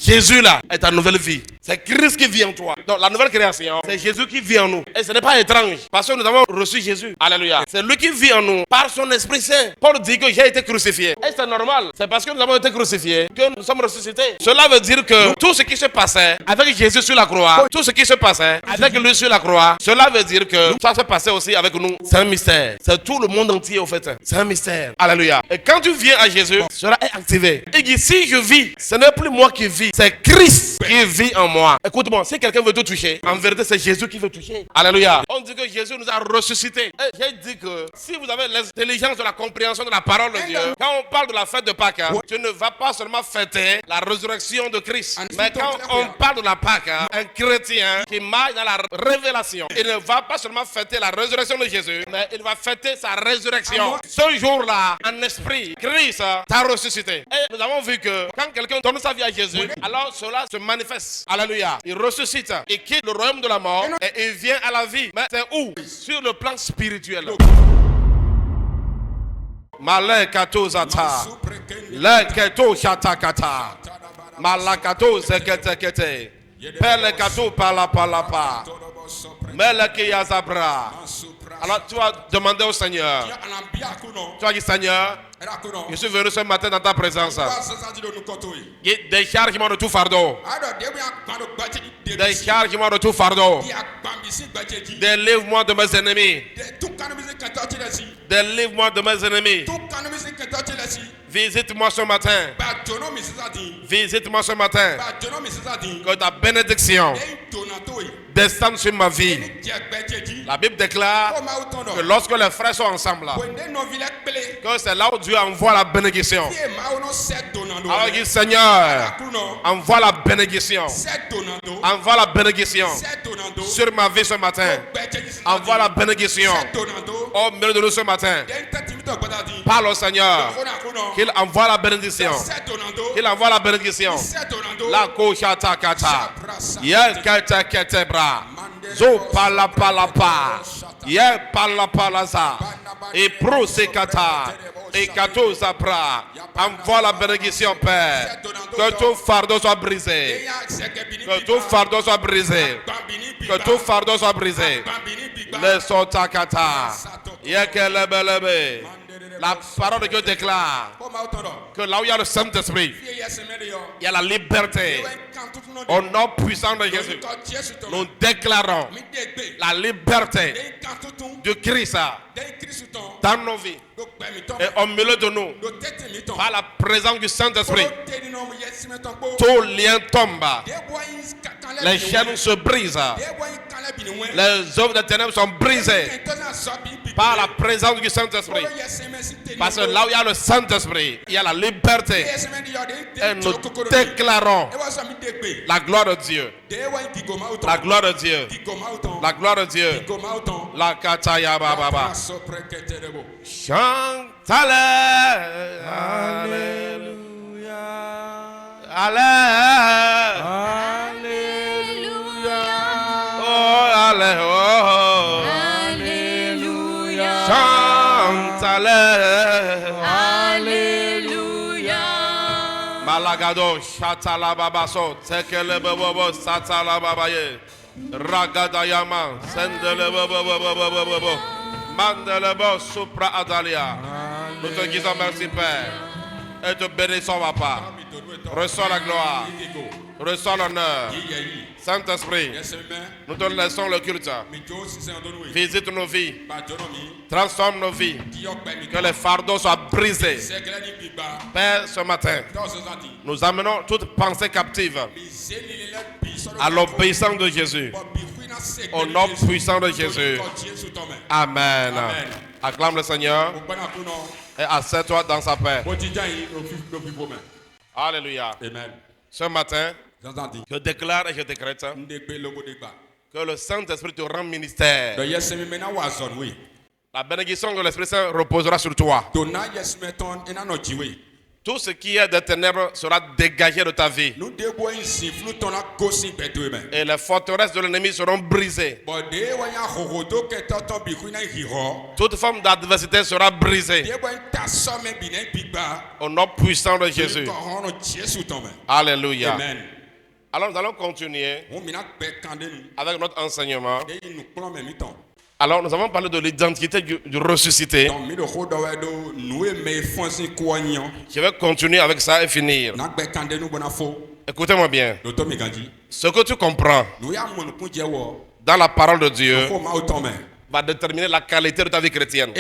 Jésus là est ta nouvelle vie. C'est Christ qui vit en toi. Donc la nouvelle création, c'est Jésus qui vit en nous. Et ce n'est pas étrange parce que nous avons reçu Jésus. Alléluia. C'est lui qui vit en nous par son Esprit Saint. Paul dit que j'ai été crucifié. Et c'est normal. C'est parce que nous avons été crucifiés que nous sommes ressuscités. Cela veut dire que tout ce qui se passait avec Jésus sur la croix, tout ce qui se passait avec lui sur la croix, cela veut dire que ça se passait aussi avec nous. C'est un mystère. C'est tout le monde entier au fait. C'est un mystère. Alléluia. Et quand tu viens à Jésus, cela est activé. Il dit si je vis, ce n'est plus moi qui vis, c'est Christ qui vit en moi. Écoute-moi, si quelqu'un veut te toucher, en vérité c'est Jésus qui veut toucher. Alléluia. On dit que Jésus nous a ressuscités. Et j'ai dit que si vous avez l'intelligence de la compréhension de la parole de Dieu, quand on parle de la fête de Pâques, tu ne vas pas seulement fêter la résurrection de Christ. Mais quand on parle de la Pâques, un chrétien qui marche dans la révélation, il ne va pas seulement fêter la résurrection de Jésus, mais il va fêter sa résurrection. Ce jour-là, en esprit, Christ t'a ressuscité. Et nous avons vu que quand quelqu'un donne sa vie à Jésus, alors cela se manifeste. Alléluia. Il ressuscite, il quitte le royaume de la mort et il vient à la vie. Mais c'est où? Sur le plan spirituel. Malekato zata, leketo shatakata, malakato zekete, pelekato palapalapa, melekiyazabra. Alors tu vas demander au Seigneur. Tu vas dire Seigneur, je suis venu ce matin dans ta présence. Décharge-moi de tout fardeau. Décharge-moi de tout fardeau. Délivre-moi de mes ennemis. Délivre-moi de mes ennemis. Visite-moi ce matin. Visite-moi ce matin. Que ta bénédiction descende sur ma vie. La Bible déclare que lorsque les frères sont ensemble, que c'est là où Dieu envoie la bénédiction. Alors il dit Seigneur, envoie la bénédiction. Envoie la bénédiction sur ma vie ce matin. Envoie la bénédiction au milieu de nous ce matin. Parle au Seigneur qu'il envoie la bénédiction. Qu'il envoie la bénédiction. La koshata kata. Yekete ketebra. Zo pala pala pa. Ye pala pala za. Et pro sekata. Et kato zapra. Envoie la bénédiction, Père. Que tout fardeau soit brisé. Que tout fardeau soit brisé. Que tout fardeau soit brisé. Le sotakata. Yekelebelebe. La parole de Dieu déclare que là où il y a le Saint-Esprit, il y a la liberté. Au nom puissant de Jésus, nous déclarons la liberté de Christ dans nos vies et au milieu de nous. Par la présence du Saint-Esprit, tout lien tombe. Les chaînes se brisent. Les œuvres des ténèbres sont brisées par la présence du Saint-Esprit. Parce que là où il y a le Saint-Esprit, il y a la liberté. Et nous déclarons la gloire de Dieu. La gloire de Dieu. La gloire de Dieu. La kataya baba. Chante Alléluia. Alléluia. Oh, Alléluia. Chante Alléluia. Malagado Shatala Babaso Tekele Bobo Satala Babaye Ragadayama Sendele Bobo Mandelebo Supra Adalia. Nous te disons merci Père et te bénissons Papa. Reçois la gloire, reçois l'honneur. Saint-Esprit, nous te laissons le culte. Visite nos vies, transforme nos vies, que les fardeaux soient brisés. Père, ce matin, nous amenons toute pensée captive à l'obéissance de Jésus. Au nom puissant de Jésus. Amen. Acclame le Seigneur et assieds-toi dans sa paix. Alléluia. Ce matin, je déclare et je décrète que le Saint-Esprit te rend ministère. La bénédiction de l'Esprit Saint reposera sur toi. Tout ce qui est des ténèbres sera dégagé de ta vie. Et les forteresses de l'ennemi seront brisées. Toute forme d'adversité sera brisée. Au nom puissant de Jésus. Alléluia. Amen. Alors nous allons continuer avec notre enseignement. Alors nous avons parlé de l'identité du ressuscité. Je vais continuer avec ça et finir. Écoutez-moi bien. Ce que tu comprends dans la parole de Dieu va déterminer la qualité de ta vie chrétienne.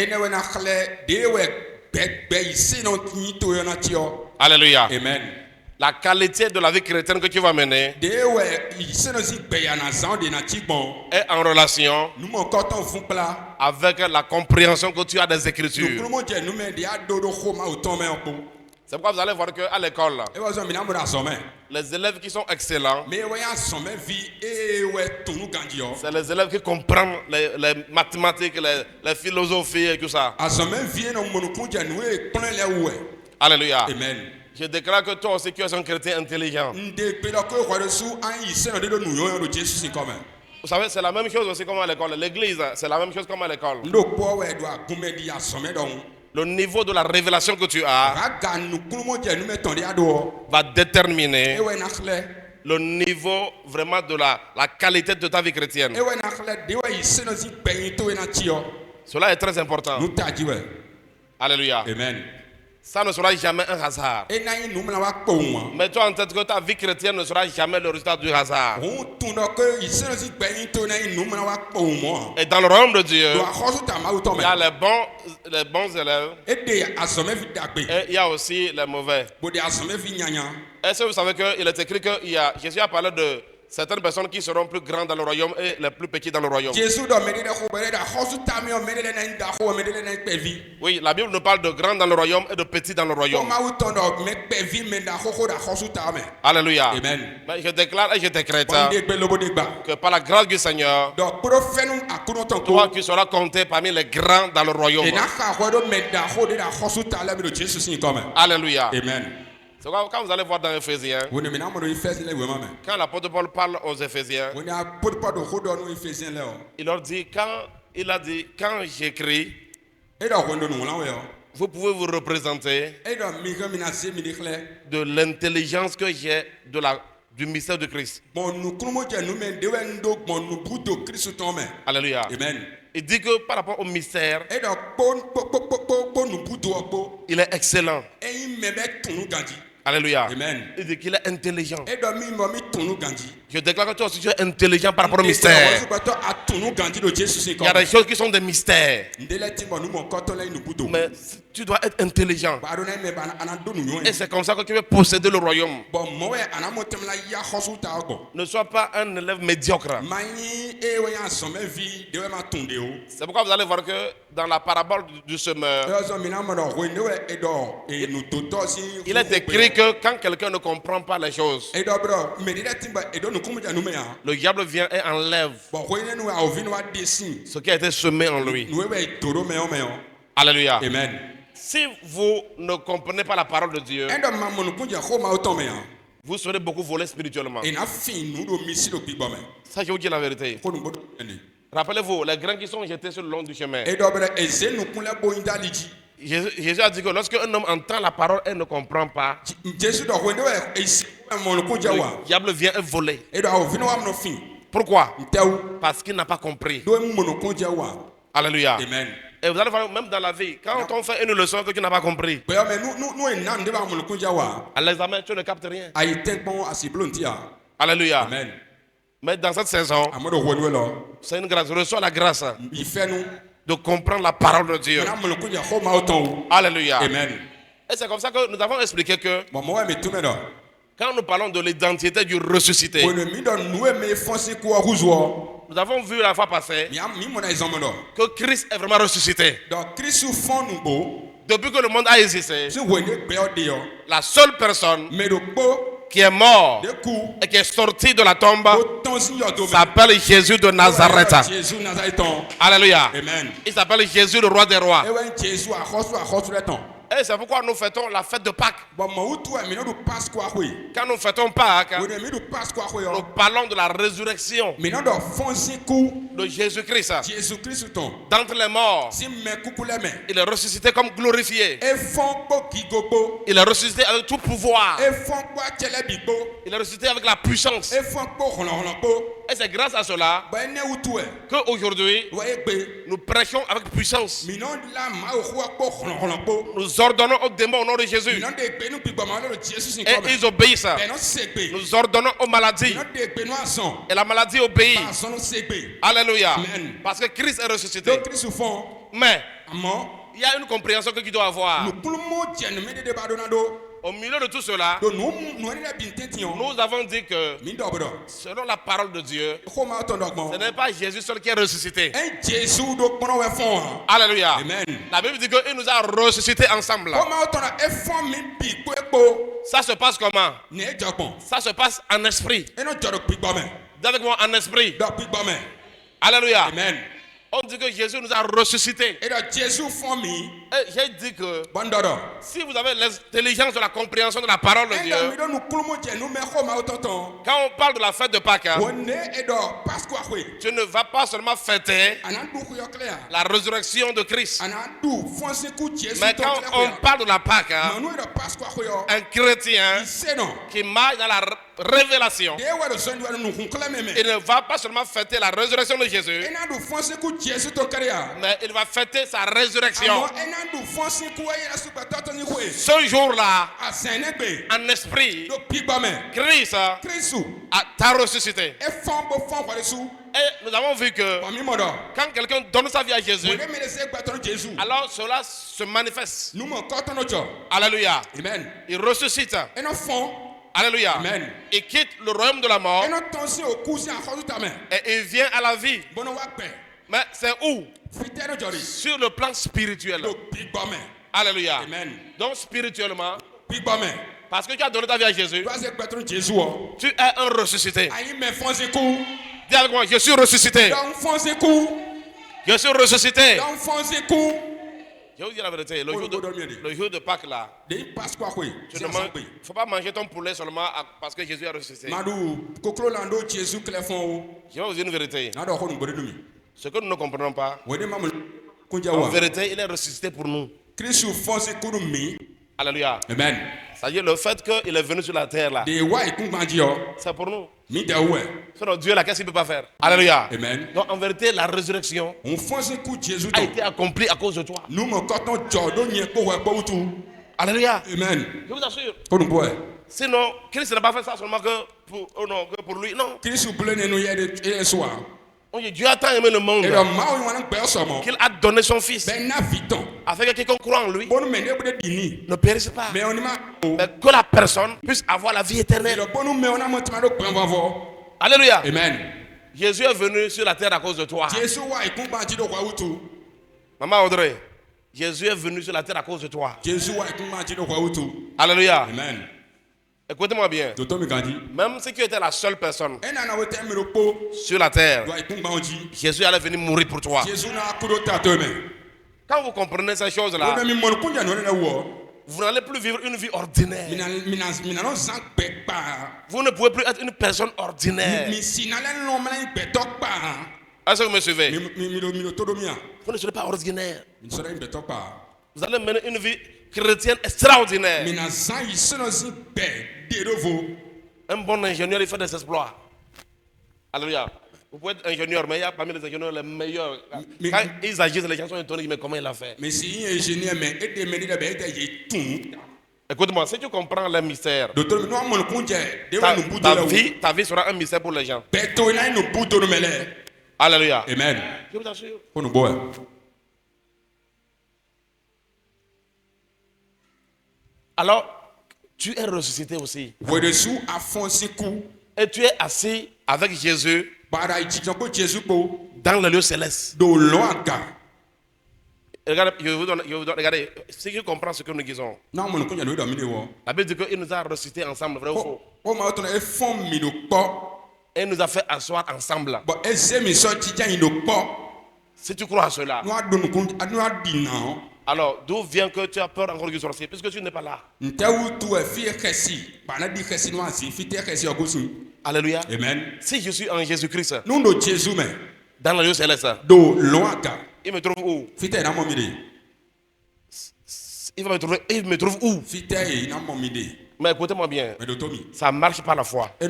Alléluia. Amen. La qualité de la vie chrétienne que tu vas mener est en relation avec la compréhension que tu as des Écritures. C'est pourquoi vous allez voir qu'à l'école, les élèves qui sont excellents, c'est les élèves qui comprennent les mathématiques, les philosophies et tout ça. Alléluia. Amen. Je déclare que toi aussi tu es un chrétien intelligent. Vous savez, c'est la même chose aussi comme à l'école. L'église, c'est la même chose comme à l'école. Le niveau de la révélation que tu as va déterminer le niveau vraiment de la qualité de ta vie chrétienne. Cela est très important. Alléluia. Amen. Ça ne sera jamais un hasard. Mets-toi en tête que ta vie chrétienne ne sera jamais le résultat du hasard. Et dans le royaume de Dieu, il y a les bons élèves et il y a aussi les mauvais. Est-ce que vous savez qu'il est écrit que Jésus a parlé de certaines personnes qui seront plus grandes dans le royaume et les plus petits dans le royaume. Oui, la Bible nous parle de grands dans le royaume et de petits dans le royaume. Alléluia. Amen. Mais je déclare et je décrète que par la grâce du Seigneur, toi qui seras compté parmi les grands dans le royaume. Alléluia. Amen. C'est quand vous allez voir dans Éphésiens, quand l'apôtre Paul parle aux Éphésiens, il leur dit, quand j'écris, vous pouvez vous représenter de l'intelligence que j'ai du mystère de Christ. Alléluia. Amen. Il dit que par rapport au mystère, il est excellent. Alléluia. Amen. Il dit qu'il est intelligent. Je déclare que toi aussi tu es intelligent par rapport au mystère. Il y a des choses qui sont des mystères. Mais tu dois être intelligent. Et c'est comme ça que tu veux posséder le royaume. Ne sois pas un élève médiocre. C'est pourquoi vous allez voir que dans la parabole du semeur, il est écrit que quand quelqu'un ne comprend pas les choses, le diable vient et enlève ce qui a été semé en lui. Alléluia. Amen. Si vous ne comprenez pas la parole de Dieu, vous serez beaucoup volé spirituellement. Ça, je vous dis la vérité. Rappelez-vous, les grains qui sont jetés sur le long du chemin. Jésus a dit que lorsque un homme entend la parole et ne comprend pas, le diable vient et voler. Pourquoi? Parce qu'il n'a pas compris. Alléluia. Amen. Et vous allez voir, même dans la vie, quand on fait une leçon que tu n'as pas compris, à l'examen, tu ne captes rien. Alléluia. Amen. Mais dans cette saison, c'est une grâce. Reçois la grâce de comprendre la parole de Dieu. Alléluia. Amen. Et c'est comme ça que nous avons expliqué que quand nous parlons de l'identité du ressuscité, nous avons vu la fois passée que Christ est vraiment ressuscité. Depuis que le monde a existé, la seule personne qui est mort et qui est sorti de la tombe s'appelle Jésus de Nazareth. Alléluia. Amen. Il s'appelle Jésus le roi des rois. Et c'est pourquoi nous fêtons la fête de Pâques. Quand nous fêtons Pâques, nous parlons de la résurrection de Jésus-Christ. D'entre les morts, il est ressuscité comme glorifié. Il est ressuscité avec tout pouvoir. Il est ressuscité avec la puissance. Et c'est grâce à cela qu'aujourd'hui, nous prêchons avec puissance. Nous ordonnons aux démons au nom de Jésus. Et ils obéissent. Nous ordonnons aux maladies. Et la maladie obéit. Alléluia. Parce que Christ est ressuscité. Mais il y a une compréhension que tu dois avoir. Au milieu de tout cela, nous avons dit que selon la parole de Dieu, ce n'est pas Jésus seul qui est ressuscité. Alléluia. La Bible dit qu'il nous a ressuscités ensemble. Ça se passe comment? Ça se passe en esprit. Dis avec moi, en esprit. Alléluia. Amen. On dit que Jésus nous a ressuscités. Et j'ai dit que si vous avez l'intelligence de la compréhension de la parole de Dieu, quand on parle de la fête de Pâques, tu ne vas pas seulement fêter la résurrection de Christ. Mais quand on parle de la Pâques, un chrétien qui marche dans la révélation, il ne va pas seulement fêter la résurrection de Jésus, mais il va fêter sa résurrection. Ce jour-là, en esprit, Christ t'a ressuscité. Et nous avons vu que quand quelqu'un donne sa vie à Jésus, alors cela se manifeste. Alléluia. Il ressuscite. Alléluia. Amen. Il quitte le royaume de la mort et il vient à la vie. Mais c'est où? Sur le plan spirituel. Alléluia. Amen. Donc spirituellement, parce que tu as donné ta vie à Jésus, tu es un ressuscité. Dis avec moi, je suis ressuscité. Je suis ressuscité. Je vais vous dire la vérité, le jour de Pâques là, il ne faut pas manger ton poulet seulement parce que Jésus est ressuscité. Je vais vous dire une vérité. Ce que nous ne comprenons pas, en vérité, il est ressuscité pour nous. Alléluia. Amen. C'est-à-dire le fait qu'il est venu sur la terre là, c'est pour nous. Sinon Dieu là, qu'est-ce qu'il ne peut pas faire? Alléluia. Amen. Donc en vérité, la résurrection a été accomplie à cause de toi. Alléluia. Amen. Je vous assure. Sinon, Christ n'a pas fait ça seulement que pour lui. Non. Dieu a tant aimé le monde qu'il a donné son fils afin que quiconque croit en lui ne périsse pas, mais que la personne puisse avoir la vie éternelle. Alléluia. Amen. Jésus est venu sur la terre à cause de toi. Maman Audrey, Jésus est venu sur la terre à cause de toi. Alléluia. Amen. Écoutez-moi bien. Même si tu étais la seule personne sur la terre, Jésus allait venir mourir pour toi. Quand vous comprenez ces choses-là, vous n'allez plus vivre une vie ordinaire. Vous ne pouvez plus être une personne ordinaire. Est-ce que vous me suivez? Vous ne serez pas ordinaire. Vous allez mener une vie chrétienne extraordinaire. Un bon ingénieur, il fait des exploits. Alléluia. Vous pouvez être ingénieur, mais il y a parmi les ingénieurs les meilleurs. Quand ils agissent, les gens sont étonnés, mais comment il a fait? Écoute-moi, si tu comprends les mystères, ta vie sera un mystère pour les gens. Alléluia. Amen. Je vous assure. Alors, tu es ressuscité aussi. Et tu es assis avec Jésus dans le lieu céleste. Regardez, je vous donne, regardez, si tu comprends ce que nous disons. La Bible dit qu'il nous a ressuscités ensemble, vrai ou faux? Et il nous a fait asseoir ensemble. Si tu crois à cela, Alors, d'où vient que tu as peur encore du sorcier, puisque tu n'es pas là? Alléluia. Amen. Si je suis en Jésus-Christ, Nous Jésus dans la lieu céleste, il me trouve où? Il me trouve où? Mais écoutez-moi bien, ça marche par la foi. Et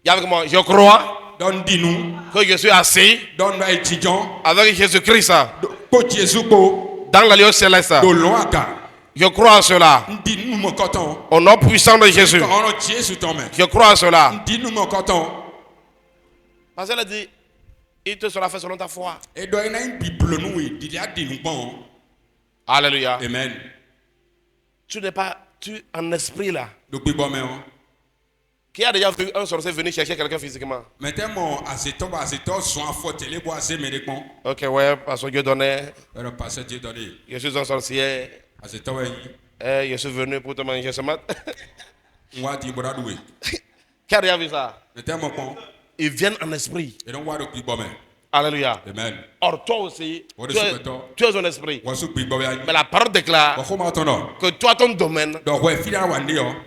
avec moi, je crois que je suis assis avec Jésus-Christ dans la lieu céleste. Je crois à cela. Au nom puissant de Jésus. Je crois à cela. Parce qu'elle a dit, il te sera fait selon ta foi. Alléluia. Amen. Tu n'es pas en esprit là. Qui a déjà vu un sorcier venir chercher quelqu'un physiquement? Ok, ouais, parce que Dieu donnait. Je suis un sorcier. Je suis venu pour te manger ce matin. Qui a déjà vu ça? Ils viennent en esprit. Alléluia. Amen. Or, toi aussi, tu es un esprit. Mais la parole déclare que toi, ton domaine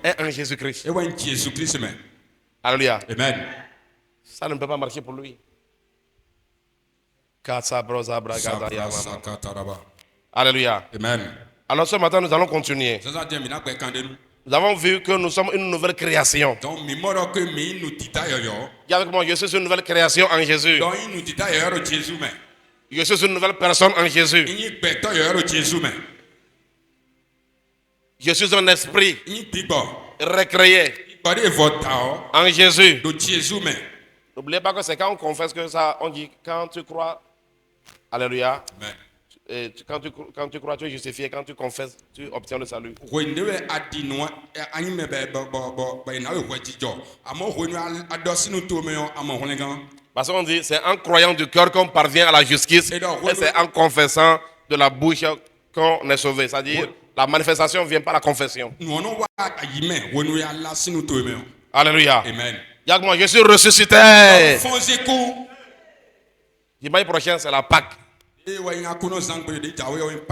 est en Jésus-Christ. Alléluia. Amen. Ça ne peut pas marcher pour lui. Alléluia. Amen. Alors ce matin, nous allons continuer. Nous avons vu que nous sommes une nouvelle création. Dis avec moi, je suis une nouvelle création en Jésus. Je suis une nouvelle personne en Jésus. Je suis un esprit recréé en Jésus. N'oubliez pas que c'est quand on confesse que ça, on dit quand tu crois. Alléluia. Amen. Et quand tu crois, tu es justifié. Quand tu confesses, tu obtiens le salut. Parce qu'on dit, c'est en croyant du cœur qu'on parvient à la justice. Et c'est en confessant de la bouche qu'on est sauvé. C'est-à-dire, la manifestation vient par la confession. Alléluia. Amen. Moi, je suis ressuscité. Dimanche prochain, c'est la Pâque.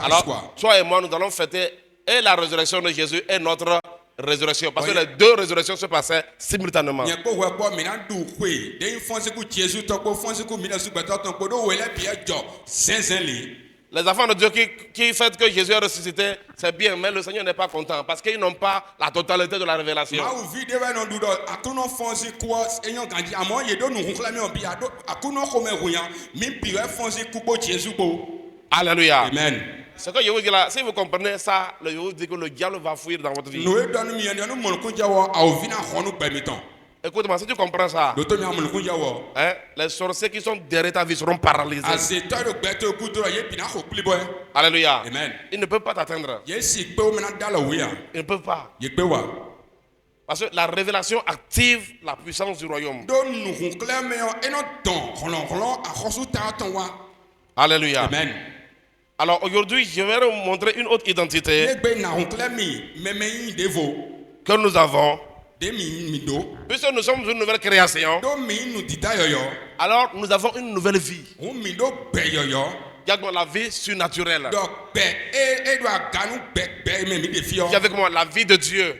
Alors, toi et moi, nous allons fêter et la résurrection de Jésus et notre résurrection. Parce que les deux résurrections se passaient simultanément. Les enfants de Dieu qui fêtent que Jésus est ressuscité, c'est bien, mais le Seigneur n'est pas content parce qu'ils n'ont pas la totalité de la révélation. Alléluia. Amen. Ce que je vous dis là, si vous comprenez ça, je vous dis que le diable va fuir dans votre vie. Écoute-moi, si tu comprends ça, hein, les sorciers qui sont derrière ta vie seront paralysés. Alléluia. Amen. Ils ne peuvent pas t'atteindre. Ils ne peuvent pas. Parce que la révélation active la puissance du royaume. Alléluia. Amen. Alors aujourd'hui, je vais vous montrer une autre identité que nous avons. Puisque nous sommes une nouvelle création, alors nous avons une nouvelle vie. La vie surnaturelle. Avec moi, la vie de Dieu.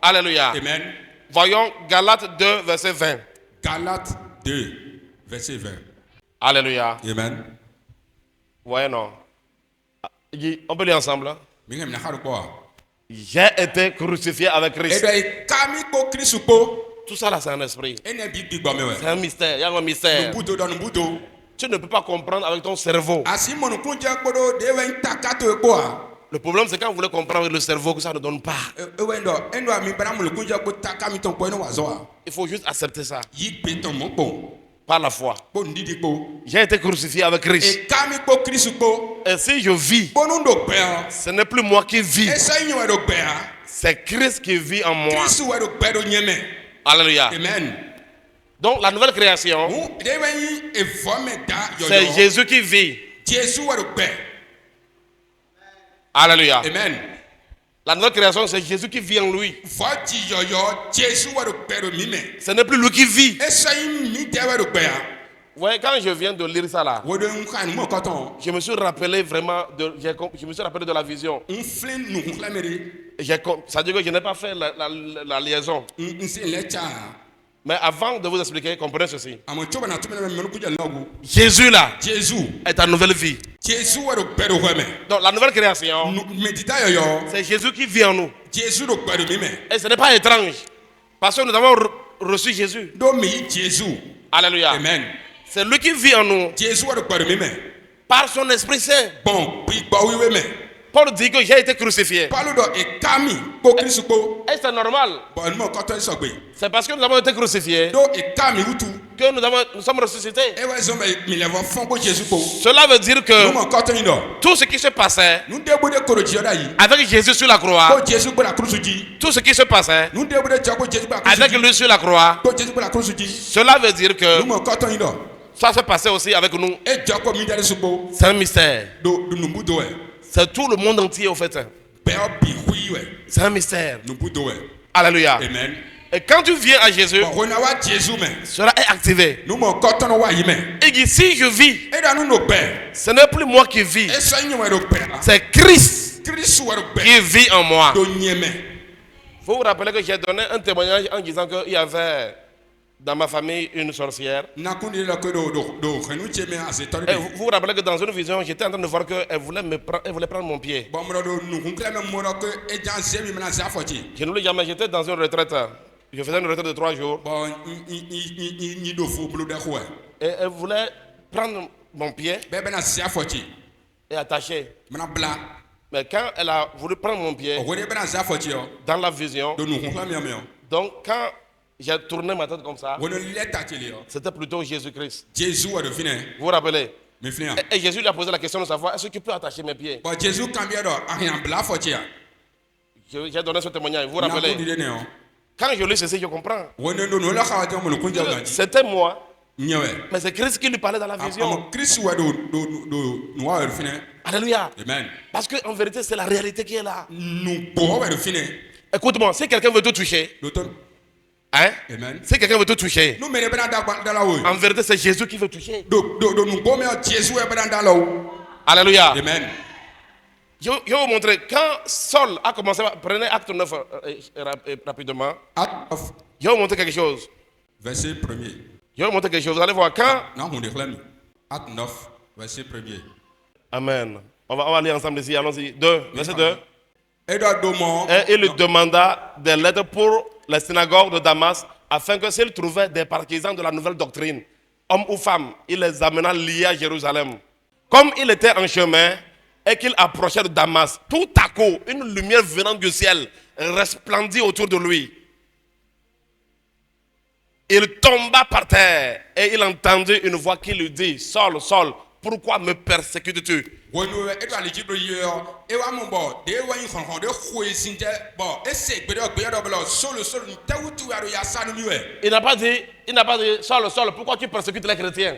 Alléluia. Amen. Voyons Galates 2, verset 20. Galates 2, verset 20. Alléluia. Amen. Ouais, non. On peut lire ensemble. Hein? J'ai été crucifié avec Christ. Tout ça là, c'est un esprit. C'est un mystère. Il y a un mystère. Tu ne peux pas comprendre avec ton cerveau. Le problème, c'est quand vous voulez comprendre avec le cerveau que ça ne donne pas. Il faut juste accepter ça. Par la foi. J'ai été crucifié avec Christ. Et si je vis, ce n'est plus moi qui vis. C'est Christ qui vit en moi. Alléluia. Amen. Donc la nouvelle création, c'est Jésus qui vit. Alléluia. Amen. La nouvelle création, c'est Jésus qui vit en lui. Ce n'est plus lui qui vit. Ouais, quand je viens de lire ça là, je me suis rappelé vraiment je me suis rappelé de la vision. Ça veut dire que je n'ai pas fait la liaison. Mais avant de vous expliquer, comprenez ceci. Jésus là est ta nouvelle vie. Donc la nouvelle création, c'est Jésus qui vit en nous. Et ce n'est pas étrange. Parce que nous avons reçu Jésus. Alléluia. Amen. C'est lui qui vit en nous. Par son Esprit Saint. Paul dit que j'ai été crucifié. Et c'est normal. C'est parce que nous avons été crucifiés que nous sommes ressuscités. Cela veut dire que tout ce qui se passait avec Jésus sur la croix, tout ce qui se passait avec lui sur la croix, cela veut dire que ça se passait aussi avec nous. C'est un mystère. C'est tout le monde entier au fait. C'est un mystère. Alléluia. Amen. Et quand tu viens à Jésus, cela est activé. Et dit, si je vis, ce n'est plus moi qui vis. C'est Christ qui vit en moi. Vous vous rappelez que j'ai donné un témoignage en disant qu'il y avait dans ma famille une sorcière. Et vous vous rappelez que dans une vision, j'étais en train de voir qu'elle voulait prendre mon pied. Je ne l'ai jamais, j'étais dans une retraite. Je faisais une retraite de 3 jours. Et elle voulait prendre mon pied et attacher. Mais quand elle a voulu prendre mon pied, dans la vision, donc quand j'ai tourné ma tête comme ça, c'était plutôt Jésus-Christ. Vous vous rappelez? Et Jésus lui a posé la question de savoir, est-ce que tu peux attacher mes pieds? J'ai donné ce témoignage, vous vous rappelez? Quand je lis ceci, je comprends. C'était moi, mais c'est Christ qui lui parlait dans la vision. Alléluia. Amen. Parce qu'en vérité, c'est la réalité qui est là. Écoute-moi, si quelqu'un veut te toucher, hein? Amen. Si quelqu'un veut te toucher, en vérité, c'est Jésus qui veut toucher. Alléluia. Amen. Je vais vous montrer. Quand Saul a commencé, prenez acte 9 rapidement. Je vais vous montrer quelque chose. Verset 1er. Je vais vous montrer quelque chose. Vous allez voir quand. Acte 9, verset 1er. Amen. On va aller ensemble ici. Allons-y. 2, verset 2. Et il lui demanda des lettres pour les synagogues de Damas, afin que s'il trouvait des partisans de la nouvelle doctrine, hommes ou femmes, il les amena liés à Jérusalem. Comme il était en chemin et qu'il approchait de Damas, tout à coup, une lumière venant du ciel resplendit autour de lui. Il tomba par terre et il entendit une voix qui lui dit, Saul, Saul, pourquoi me persécutes-tu? Il n'a pas dit, Saul, Saul, pourquoi tu persécutes les chrétiens?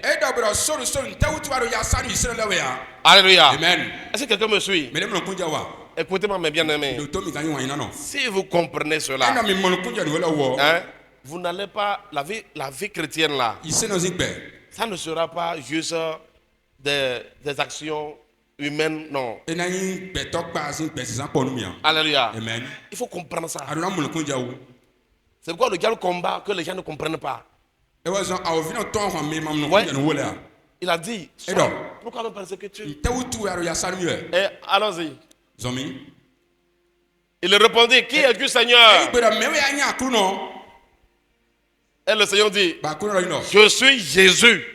Alléluia. Amen. Est-ce que quelqu'un me suit? Écoutez-moi, mes bien-aimés. Si vous comprenez cela, hein, vous n'allez pas, la vie chrétienne là, ça ne sera pas juste des actions humaines, non. Alléluia. Amen. Il faut comprendre ça. C'est pourquoi le diable combat que les gens ne comprennent pas. Ouais. Il a dit, pourquoi me persécutes-tu? Et allons-y. Il répondit, qui es-tu, Seigneur? Et le Seigneur dit, je suis Jésus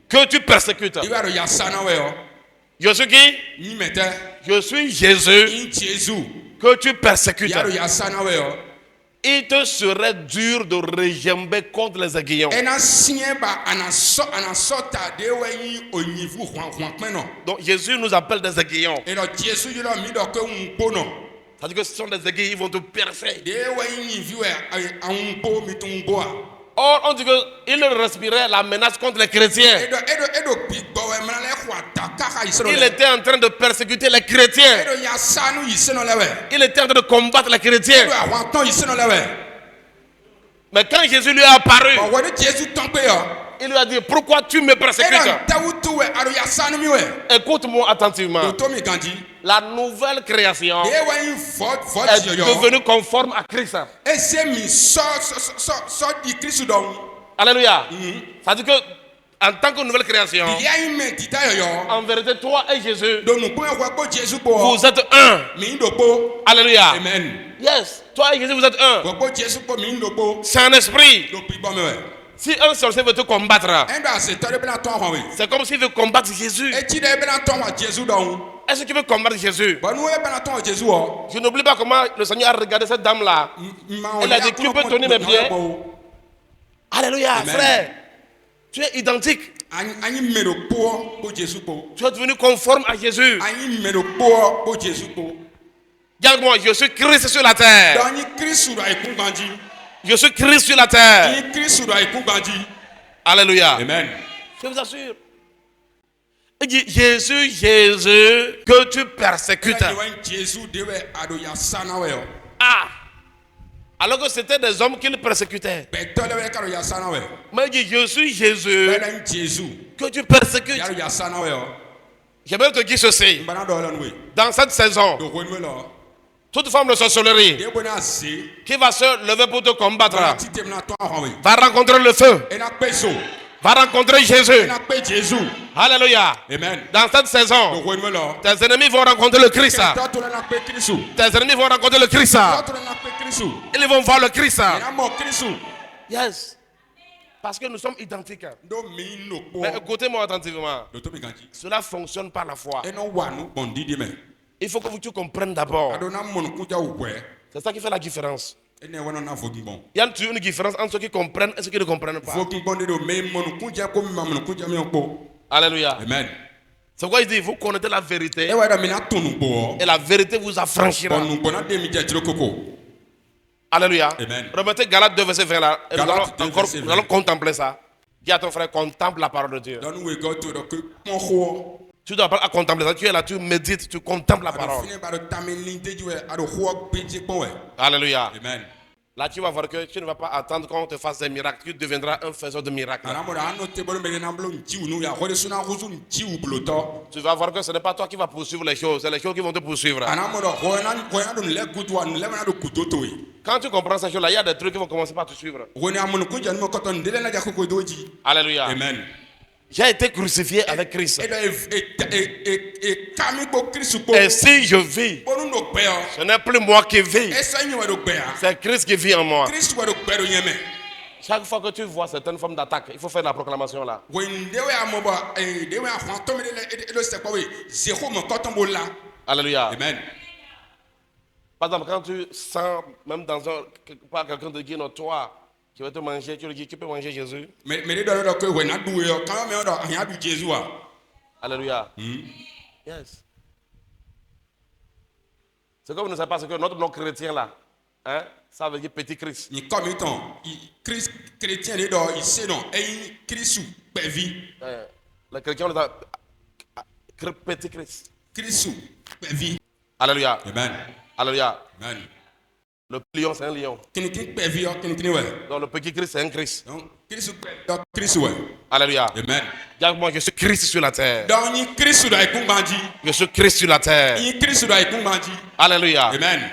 que tu persécutes. Je suis qui? Je suis Jésus que tu persécutes. Il te serait dur de regimber contre les aiguillons. Donc Jésus nous appelle des aiguillons. C'est-à-dire que ce sont des aiguilles qui vont te percer. Or, on dit qu'il respirait la menace contre les chrétiens. Il était en train de persécuter les chrétiens. Il était en train de combattre les chrétiens. Mais quand Jésus lui est apparu, Il lui a dit, pourquoi tu me persécutes? Écoute-moi attentivement. La nouvelle création est devenue conforme à Christ. Alléluia. Ça veut dire que en tant que nouvelle création, en vérité, toi et Jésus, vous êtes un. Alléluia. Amen. Yes, toi et Jésus, vous êtes un. C'est un esprit. Si un sorcier veut te combattre, c'est comme s'il veut combattre Jésus. Est-ce que tu veux combattre Jésus? Je n'oublie pas comment le Seigneur a regardé cette dame-là. Elle a dit, tu peux tenir mes pieds. Alléluia, Amen. frère. Tu es identique. Tu es devenu conforme à Jésus. Regarde-moi, je suis Christ sur la terre. Je suis Christ sur la terre. Alléluia. Amen. Je vous assure. Il dit, Jésus, Jésus, que tu persécutes. Ah. Alors que c'était des hommes qu'il persécutait. Mais il dit, je suis Jésus, que tu persécutes. J'aimerais te dire ceci. Dans cette saison, toute forme de sorcellerie qui va se lever pour te combattre va rencontrer le feu. Va rencontrer Jésus. Alléluia. Amen. Dans cette saison, tes ennemis vont rencontrer le Christ. Tes ennemis vont rencontrer le Christ. Ils vont voir le Christ. Yes. Parce que nous sommes identiques. Mais écoutez-moi attentivement. Cela fonctionne par la foi. Il faut que tu comprennes d'abord. C'est ça qui fait la différence. Il y a une différence entre ceux qui comprennent et ceux qui ne comprennent pas. Alléluia. Amen. C'est pourquoi il dit, vous connaissez la vérité et la vérité vous affranchira. Alléluia. Amen. Remettez Galates 2 verset 20 là. Et Galates 2, verset 20. Nous allons contempler ça. Dis à ton frère, contemple la parole de Dieu. Tu dois pas contempler ça. Tu es là, tu médites, tu contemples la parole. Alléluia. Amen. Là, tu vas voir que tu ne vas pas attendre qu'on te fasse des miracles. Tu deviendras un faiseur de miracles. Tu vas voir que ce n'est pas toi qui vas poursuivre les choses, c'est les choses qui vont te poursuivre. Quand tu comprends ces choses-là, il y a des trucs qui vont commencer par te suivre. Alléluia. Amen. J'ai été crucifié avec Christ. Et si je vis, ce n'est plus moi qui vis, c'est Christ qui vit en moi. Chaque fois que tu vois certaines formes d'attaque, il faut faire la proclamation là. Alléluia. Amen. Par exemple, quand tu sens, même dans quelque part, quelqu'un te dit, non, toi, qui va te manger, tu lui dis, tu peux manger Jésus. Alléluia. Yes. C'est comme vous ne savez pas ce que notre nom chrétien là, hein, ça veut dire petit Christ. Les chrétiens, on dit petit Christ. Alléluia. Amen. Alléluia. Amen. Le lion, c'est un lion. Donc le petit Christ, c'est un Christ. Alléluia. Amen. Moi, je suis Christ sur la terre. Je suis Christ sur la terre. Alléluia. Amen.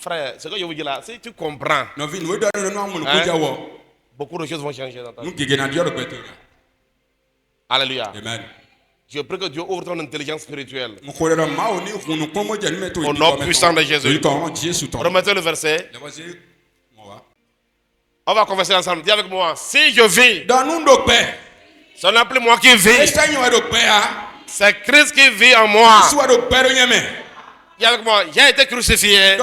Frère, ce que je vous dis là, si tu comprends, beaucoup de choses vont changer dans ta vie. Alléluia. Amen. Je prie que Dieu ouvre ton intelligence spirituelle. Au nom puissant de Jésus. Remettez le verset. On va converser ensemble. Dis avec moi. Si je vis, ce n'est plus moi qui vis. C'est Christ qui vit en moi. Dis avec moi. J'ai été crucifié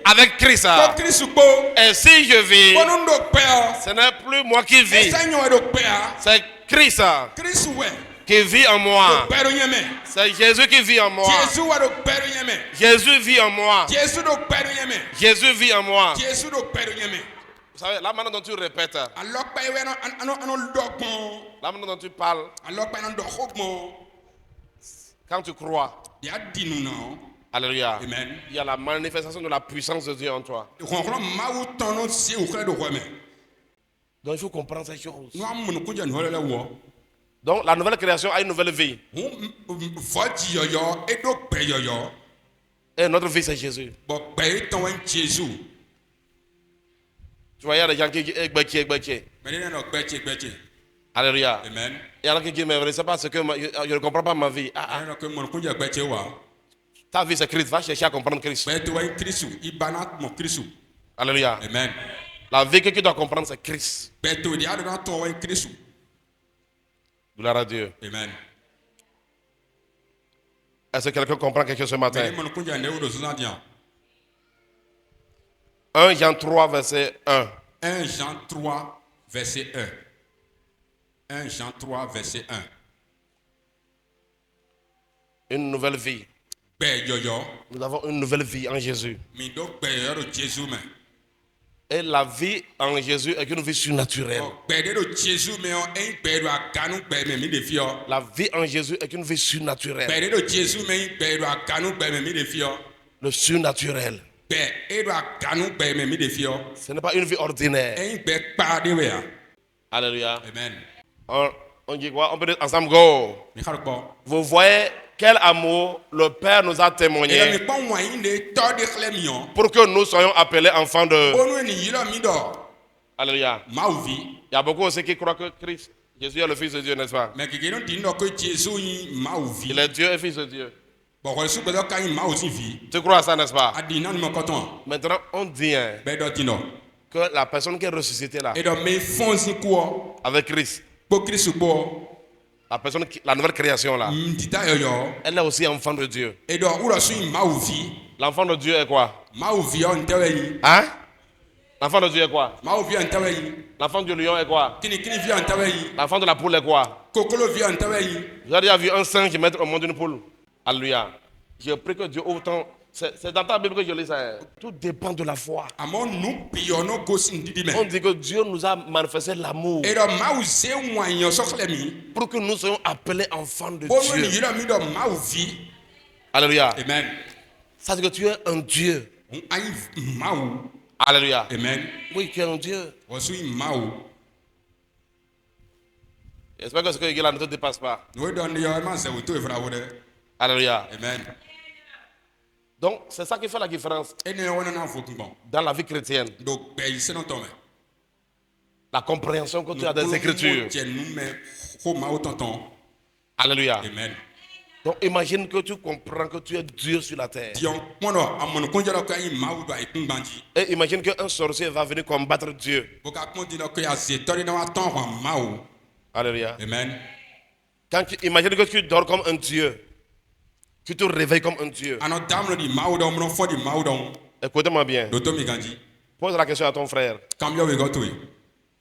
avec Christ. Et si je vis, ce n'est plus moi qui vis. C'est Christ qui vit en moi. C'est Jésus qui vit en moi. Jésus vit en moi. Jésus vit en moi. Vous savez, là maintenant dont tu répètes, là maintenant dont tu parles, quand tu crois, alléluia, Amen. il y a la manifestation de la puissance de Dieu en toi. Donc il faut comprendre ces choses. nu amu nu kunjɛ nu wɛrɛ lɛ wɔ. Donc la nouvelle création a une nouvelle vie. Vɔ dzi yɔyɔ eɖo gbɛ yɔyɔ. Et notre vie c'est Jésus. Bɔn gbɛ etɔn wɛ Jésus. Tu vois, il y a des gens qui disent gbɛtse. Mais ne nɔ gbɛtse. Alléluia. Amen. Il y en a qui disent mais c'est pas ce que je ne comprends pas ma vie. Ne nɔ ke mɔ kunjɛ gbɛtse wa. Ta vie c'est Christ. Va chercher à comprendre Christ. Gbɛ etɔn wɛ Kristu ibana mɔ Kristu. Alléluia. Amen. La vie que tu dois comprendre c'est Christ. Gbɛ etɔn di aɖo na tɔn wɛ Kristu. Gloire à Dieu. Amen. Est-ce que quelqu'un comprend quelque chose ce matin? 1 Jean 3, verset 1. 1 Jean 3, verset 1. 1 Jean 3, verset 1. Une nouvelle vie. Nous avons une nouvelle vie en Jésus. Et la vie en Jésus est une vie surnaturelle. La vie en Jésus est une vie surnaturelle. Le surnaturel. Ce n'est pas une vie ordinaire. Alléluia. Amen. On dit quoi? On peut dire ensemble go. Vous voyez quel amour le Père nous a témoigné pour que nous soyons appelés enfants de... Alléluia. Il y a beaucoup aussi qui croient que Christ, Jésus est le Fils de Dieu, n'est-ce pas? Il est Dieu et Fils de Dieu. Tu crois à ça, n'est-ce pas? Maintenant, on dit que la personne qui est ressuscitée là, avec Christ, la personne, la nouvelle création là, elle est aussi enfant de Dieu. L'enfant de Dieu est quoi? Hein? L'enfant de Dieu est quoi? L'enfant du lion est quoi? L'enfant de la poule est quoi? Vous avez déjà vu un singe mettre au monde une poule? Alléluia. Je prie que Dieu ouvre ton... C'est dans ta Bible que je lis ça. Tout dépend de la foi. On dit que Dieu nous a manifesté l'amour pour que nous soyons appelés enfants de Dieu. Alléluia. Amen. Ça veut dire que tu es un Dieu. Alléluia. Amen. Oui, tu es un Dieu. J'espère que ce que je dis là ne te dépasse pas. Alléluia. Amen. Donc, c'est ça qui fait la différence dans la vie chrétienne. La compréhension que tu as des Écritures. Alléluia. Amen. Donc, imagine que tu comprends que tu es Dieu sur la terre. Et imagine qu'un sorcier va venir combattre Dieu. Alléluia. Amen. Quand tu imagines que tu dors comme un Dieu, tu te réveilles comme un Dieu. Écoute-moi bien. Pose la question à ton frère.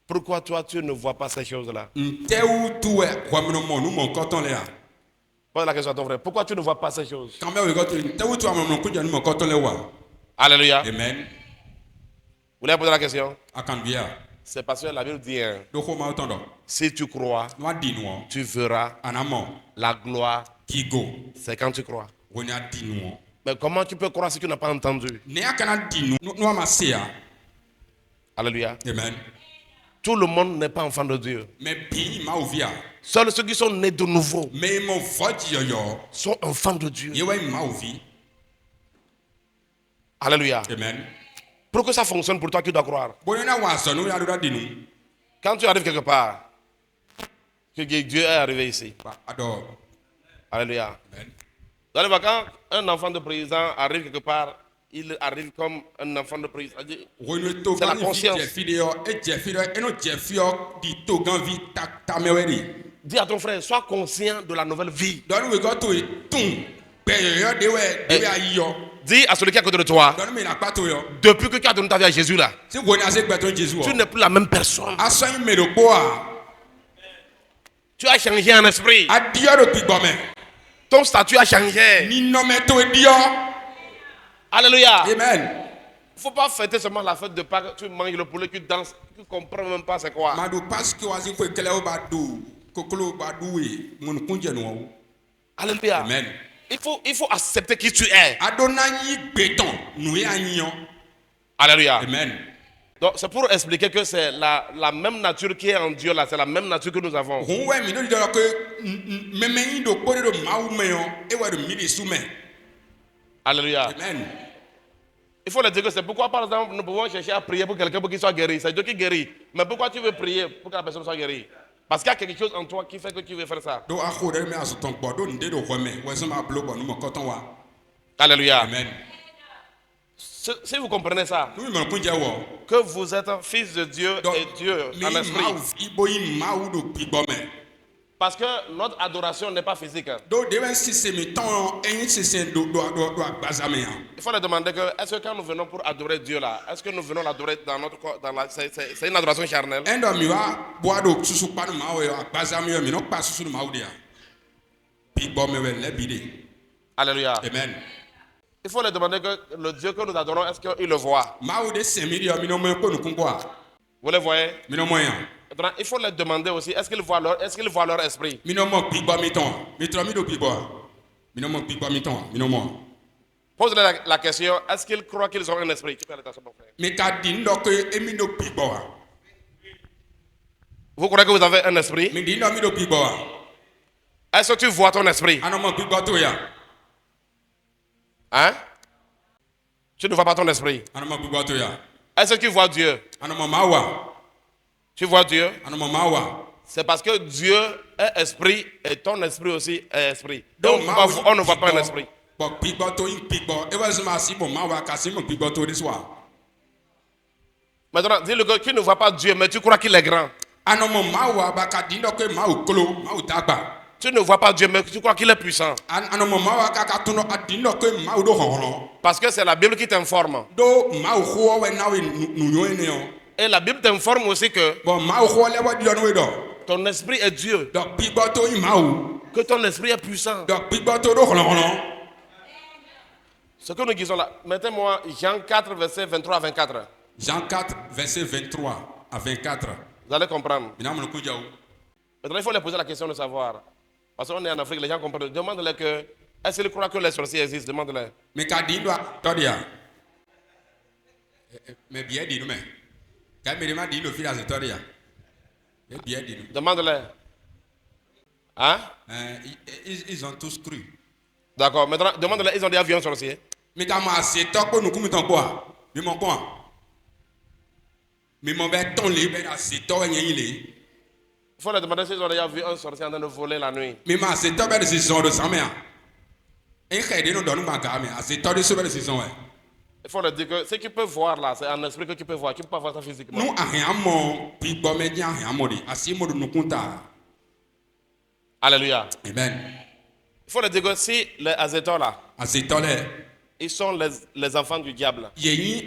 Pourquoi toi tu ne vois pas ces choses-là? Pose la question à ton frère. Pourquoi tu ne vois pas ces choses? Alléluia. Amen. Vous voulez poser la question? C'est parce que la Bible dit si tu crois, tu verras la gloire. C'est quand tu crois. Mais comment tu peux croire si tu n'as pas entendu? Alléluia. Amen. Tout le monde n'est pas enfant de Dieu. Seuls ceux qui sont nés de nouveau sont enfants de Dieu. Alléluia. Amen. Pour que ça fonctionne pour toi, tu dois croire. Quand tu arrives quelque part, que Dieu est arrivé ici. Alléluia. Vous allez voir, quand un enfant de président arrive quelque part, il arrive comme un enfant de président. C'est la conscience. Dis à ton frère, sois conscient de la nouvelle vie. Dis à celui qui est à côté de toi, depuis que tu as donné ta vie à Jésus là, tu n'es plus la même personne. Tu as changé en esprit. Ton statut a changé. Alléluia. Amen. Il ne faut pas fêter seulement la fête de Pâques. Tu manges le poulet, tu danses, tu ne comprends même pas c'est quoi. Alléluia. Amen. Il faut accepter qui tu es. Alléluia. Amen. Donc c'est pour expliquer que c'est la même nature qui est en Dieu là, c'est la même nature que nous avons. Alléluia. Amen. Il faut le dire que c'est pourquoi par exemple nous pouvons chercher à prier pour quelqu'un pour qu'il soit guéri. C'est Dieu qui guérit. Mais pourquoi tu veux prier pour que la personne soit guérie? Parce qu'il y a quelque chose en toi qui fait que tu veux faire ça. Alléluia. Amen. Si vous comprenez ça, que vous êtes un fils de Dieu et Dieu en esprit. Parce que notre adoration n'est pas physique. Il faut leur demander que, est-ce que quand nous venons pour adorer Dieu là, est-ce que nous venons l'adorer dans notre corps, c'est une adoration charnelle? Alléluia. Amen. Il faut leur demander que le Dieu que nous adorons, est-ce qu'il le voit? Vous le voyez? Il faut leur demander aussi, est-ce qu'ils voient leur esprit? Pose-leur la question, est-ce qu'ils croient qu'ils ont un esprit? Tu peux aller t'asseoir, mon frère. Vous croyez que vous avez un esprit? Est-ce que tu vois ton esprit? Hein? Tu ne vois pas ton esprit. Est-ce que tu vois Dieu? Tu vois Dieu? C'est parce que Dieu est esprit et ton esprit aussi est esprit. Donc on ne voit pas un esprit. Maintenant, dis-le que tu ne vois pas Dieu, mais tu crois qu'il est grand. Tu ne vois pas Dieu, mais tu crois qu'il est puissant. Parce que c'est la Bible qui t'informe. Et la Bible t'informe aussi que ton esprit est Dieu. Que ton esprit est puissant. Ce que nous disons là, mettez-moi Jean 4, verset 23 à 24. Jean 4, verset 23 à 24. Vous allez comprendre. Maintenant, il faut leur poser la question de savoir. Parce qu'on est en Afrique, les gens comprennent. Demande-leur que, est-ce qu'ils croient que les sorciers existent? Demande-leur. Mais bien dit, mais. Demande-leur. Hein? Ils ont tous cru. D'accord. Maintenant, demande-leur, ils ont déjà vu un sorcier. Mais quand c'est toi que nous commettons quoi? Mais mon quoi? Mais mon bête, ton livre, c'est toi et il faut leur demander s'ils ont déjà vu un sorcier en train de voler la nuit. Mais c'est toi qui sont de sa mère. Et qui nous donne c'est toi qui sont de saison. Il faut leur dire que ce qu'ils peuvent voir là, c'est un esprit que tu peux voir, qui ne peut pas voir ça physiquement. Nous, rien, mon pique-bon médian, rien, mon assez mot de nous compter. Alléluia. Amen. Il faut leur dire que si les azétons là, ils sont les enfants du diable. Et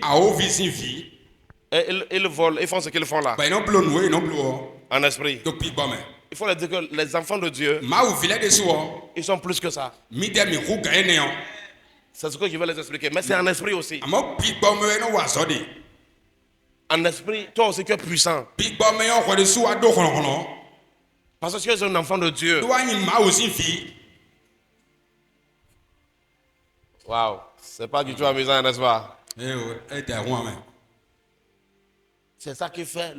ils volent, ils font ce qu'ils font là. En esprit. Il faut leur dire que les enfants de Dieu, ils sont plus que ça. C'est ce que je vais les expliquer. Mais c'est en esprit aussi. En esprit, toi aussi tu es puissant. Parce que tu es un enfant de Dieu. Waouh, c'est pas du tout amusant, n'est-ce pas? C'est ça qui fait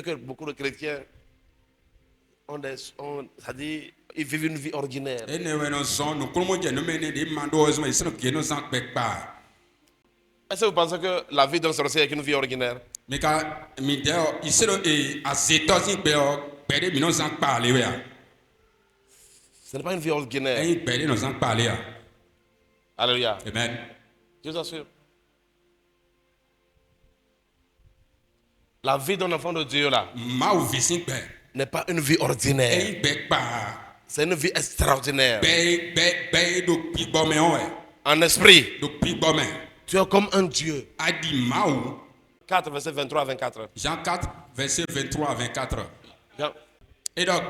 que beaucoup de chrétiens ils vivent une vie ordinaire. Est-ce que vous pensez que la vie d'un sorcier est une vie ordinaire? Ce n'est pas une vie ordinaire. Alléluia. Amen. Je vous assure. La vie d'un enfant de Dieu là n'est pas une vie ordinaire. C'est une vie extraordinaire. En esprit, tu es comme un Dieu. 4, verset 23 à 24. Jean 4, verset 23 à 24. Jean. Et donc,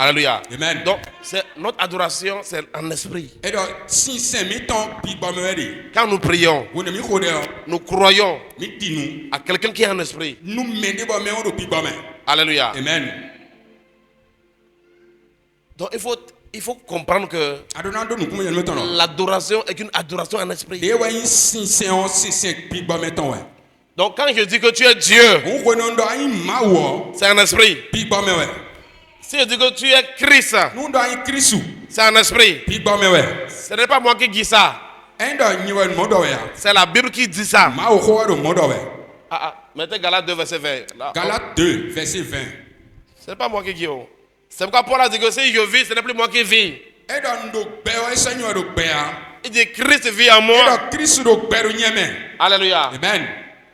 Alléluia. Amen. Donc, notre adoration, c'est en esprit. Et donc, quand nous prions, nous croyons à quelqu'un qui est en esprit. Alléluia. Amen. Donc, il faut il faut comprendre que l'adoration est une adoration en esprit. Donc quand je dis que tu es Dieu, c'est un esprit. Si je dis que tu es Christ, c'est un esprit. Ce n'est pas moi qui dis ça. C'est la Bible qui dit ça. Mettez Galates 2, verset 20. Galates 2, verset 20. Ce n'est pas moi qui dis. C'est pourquoi Paul a dit que si je vis, ce n'est plus moi qui vis. Il dit Christ vit en moi. Alléluia. Amen.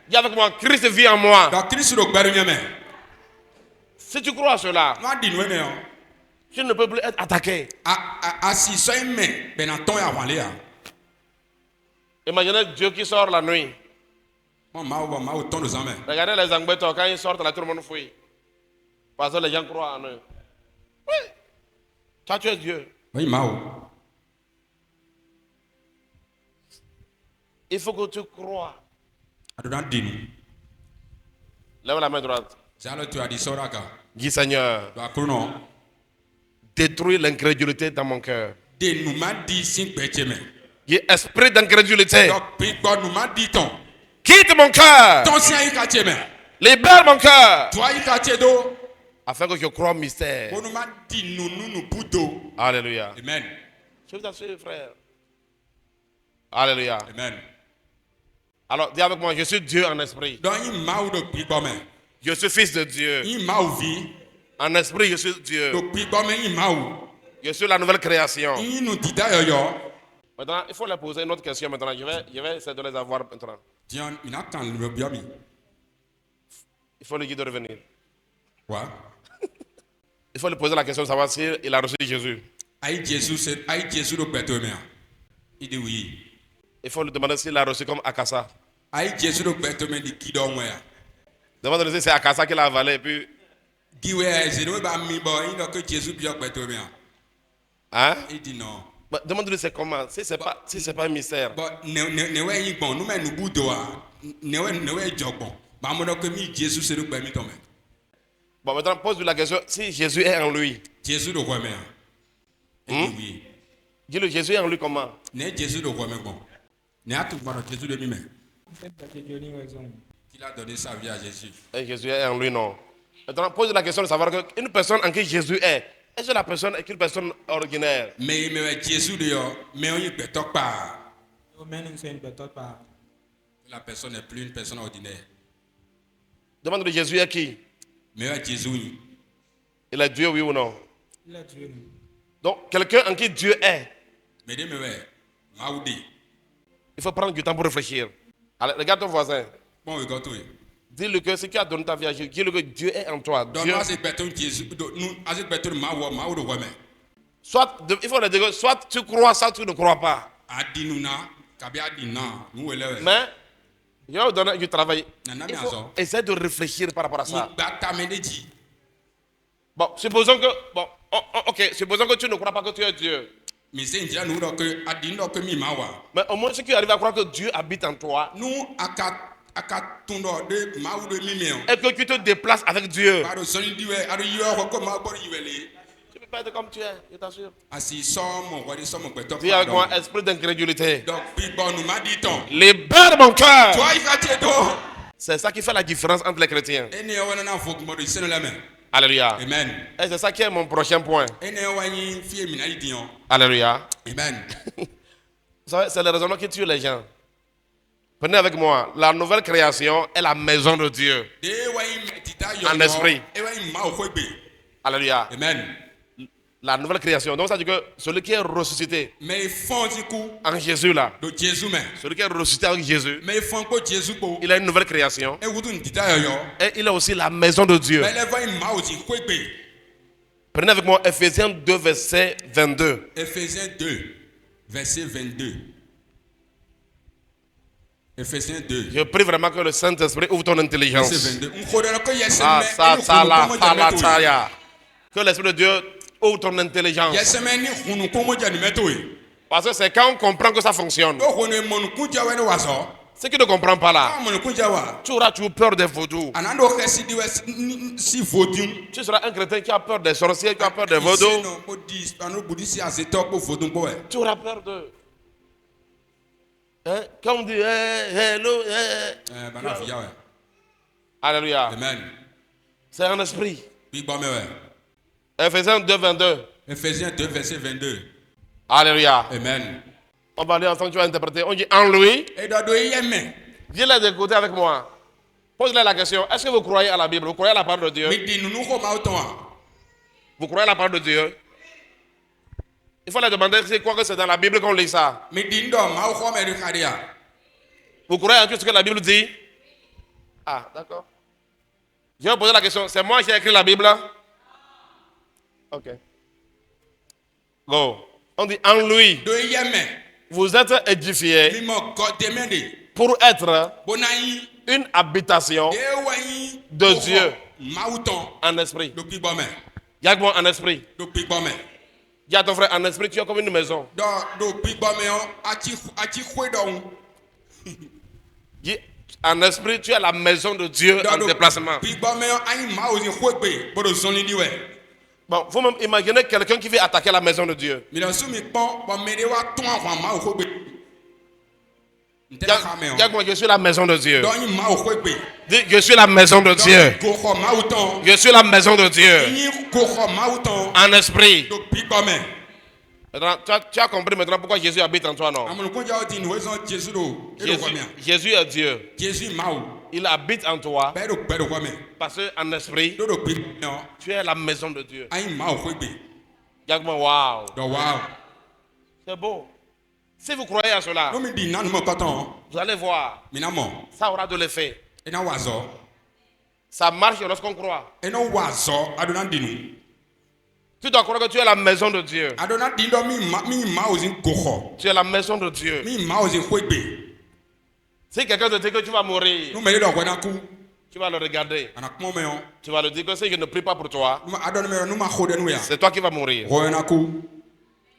Dis avec moi, Christ vit en moi. Si tu crois à cela, tu ne peux plus être attaqué. Imaginez Dieu qui sort la nuit. Regardez les Angbetos, quand ils sortent là, tout le monde fuit. Parce que les gens croient en eux. Oui. Toi, tu es Dieu. Il faut que tu crois. Lève la main droite. Dis Seigneur, détruis l'incrédulité dans mon cœur. Dis esprit d'incrédulité. Quitte mon cœur. Libère mon cœur. Afin que je croie au mystère. Alléluia. Amen. Je vous assure, frère. Alléluia. Amen. Alors, dis avec moi, je suis Dieu en esprit. Je suis fils de Dieu. En esprit, je suis Dieu. Je suis la nouvelle création. Maintenant, il faut leur poser une autre question maintenant. Je vais essayer de les avoir maintenant. Il faut lui dire de revenir. Il faut lui poser la question de savoir s'il a reçu Jésus. Il dit oui. Il faut lui demander s'il a reçu comme Akassa. Demande-lui si c'est Akassa qui l'a avalé et puis. Hein? Il dit non. Demande-lui c'est comment. Si c'est pas un mystère. Bon, maintenant pose-lui la question si Jésus est en lui. Oui. Dis-le, Jésus est en lui comment? Il a donné sa vie à Jésus. Et Jésus est en lui, non. Maintenant, pose la question de savoir qu'une personne en qui Jésus est-ce que la personne est une personne ordinaire? Mais Jésus la personne n'est plus une personne ordinaire. Demande-lui Jésus est qui? Mais Jésus. Il est Dieu, oui ou non? Il est Dieu. Donc, quelqu'un en qui Dieu est. Il faut prendre du temps pour réfléchir. Allez, regarde ton voisin. Dis-lui que si tu as donné ta vie à Jésus, dis-lui que Dieu est en toi. Dieu... Soit, il faut le dire, soit tu crois, soit tu ne crois pas. Mais, je vais vous donner du travail. Il faut essayer de réfléchir par rapport à ça. Bon, supposons que, supposons que tu ne crois pas que tu es Dieu. Mais au moins, si tu arrives à croire que Dieu habite en toi, et que tu te déplaces avec Dieu, tu ne peux pas être comme tu es, je t'assure. Dis avec moi, esprit d'incrédulité. Libère mon cœur. C'est ça qui fait la différence entre les chrétiens. Alléluia. Amen. Et c'est ça qui est mon prochain point. Alléluia. Amen. Vous savez, c'est le raisonnement qui tue les gens. Prenez avec moi, la nouvelle création est la maison de Dieu. En esprit. Alléluia. Amen. La nouvelle création. Donc ça dit que celui qui est ressuscité en Jésus là, celui qui est ressuscité avec Jésus, il a une nouvelle création. Et il a aussi la maison de Dieu. Prenez avec moi Ephésiens 2, verset 22. Ephésiens 2, verset 22. Ephésiens 2. Je prie vraiment que le Saint-Esprit ouvre ton intelligence. Que l'Esprit de Dieu ouvre ton intelligence. Parce que c'est quand on comprend que ça fonctionne. Ce qui ne comprend pas là, tu auras toujours peur des vaudous. Tu seras un chrétien qui a peur des sorciers, qui a peur des vaudous. Tu auras peur d'eux. Hein? Quand on dit hello, alléluia. Amen. C'est un esprit. Ephésiens 2, 22. Ephésiens 2, verset 22. Alléluia. Amen. On va lire ensemble, tu vas interpréter. On dit en lui. Viens les écouter avec moi. Pose-leur la question. Est-ce que vous croyez à la Bible? Vous croyez à la parole de Dieu? Vous croyez à la parole de Dieu? Il faut leur demander c'est quoi que c'est dans la Bible qu'on lit ça. Vous croyez à tout ce que la Bible dit? Ah, d'accord. Je vais poser la question. C'est moi qui ai écrit la Bible? Ok. Go. On dit en lui. Vous êtes édifiés pour être une habitation de Dieu en esprit. Y'a-moi en esprit. Dis à ton frère en esprit, tu es comme une maison. Dis en esprit, tu es la maison de Dieu en déplacement. Bon, vous même imaginez quelqu'un qui veut attaquer la maison de Dieu. Dis-moi, je suis la maison de Dieu. Dis, je suis la maison de Dieu. Je suis la maison de Dieu. En esprit. Maintenant, tu as compris maintenant pourquoi Jésus habite en toi, non? Jésus est Dieu. Il habite en toi parce qu'en esprit, tu es la maison de Dieu. Waouh. C'est beau. Si vous croyez à cela, vous allez voir, ça aura de l'effet. Ça marche lorsqu'on croit. Tu dois croire que tu es la maison de Dieu. Tu es la maison de Dieu. Si quelqu'un te dit que tu vas mourir, tu vas le regarder. Tu vas lui dire que si je ne prie pas pour toi, c'est toi qui vas mourir.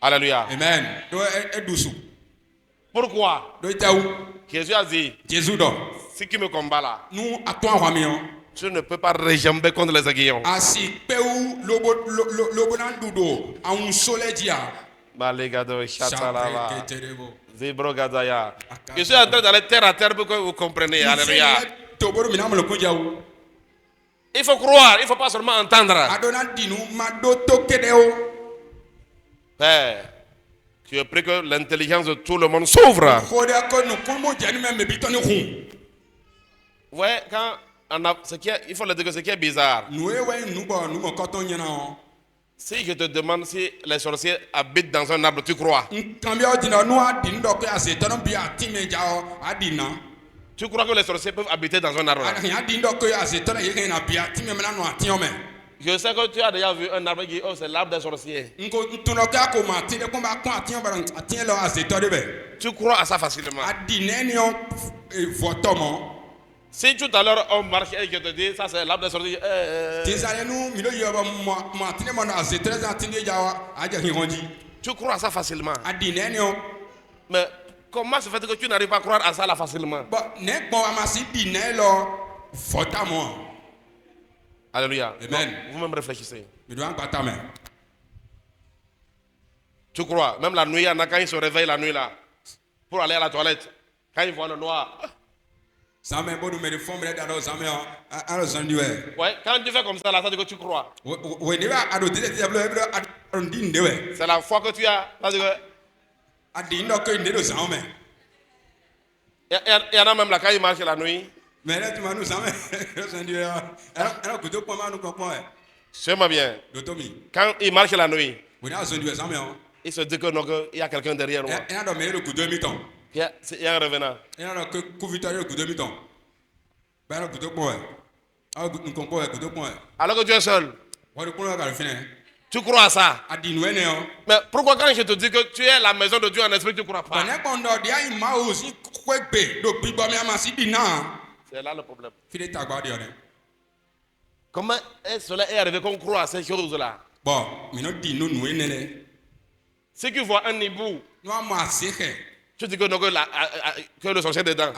Alléluia. Amen. Pourquoi? Jésus a dit, si tu me combats là, tu ne peux pas réjamber contre les aiguillons. Je suis en train d'aller terre à terre pour que vous compreniez. Alléluia. Il faut croire, il ne faut pas seulement entendre. Père, tu prie que l'intelligence de tout le monde s'ouvre. Ouais, quand il faut le dire que ce qui est bizarre. Si je te demande si les sorciers habitent dans un arbre, tu crois? Tu crois que les sorciers peuvent habiter dans un arbre? Je sais que tu as déjà vu un arbre qui dit, oh, c'est l'arbre des sorciers. Tu crois à ça facilement. Si tout à l'heure on marche et je te dis, ça c'est l'arbre des sorciers. Tu crois à ça facilement. Mais comment se fait que tu n'arrives pas à croire à ça là facilement? Alléluia. Vous-même réfléchissez. Tu crois? Même la nuit, quand il se réveille la nuit là, pour aller à la toilette, quand il voit le noir. Ouais, quand tu fais comme ça, là, ça dit que tu crois. C'est la foi que tu as. Ça dit que... Il y en a même là, quand il marche la nuit. Suis-moi bien. Quand il marche la nuit, il se dit que non, il y a quelqu'un derrière moi. Il y a un revenant. Alors que tu es seul. Tu crois à ça? Mais pourquoi quand je te dis que tu es la maison de Dieu en esprit, tu ne crois pas? C'est là le problème. Comment cela est arrivé qu'on croit à ces choses-là? Ceux qui voient un hibou, Tu dis que, non, que le sorcier est dedans.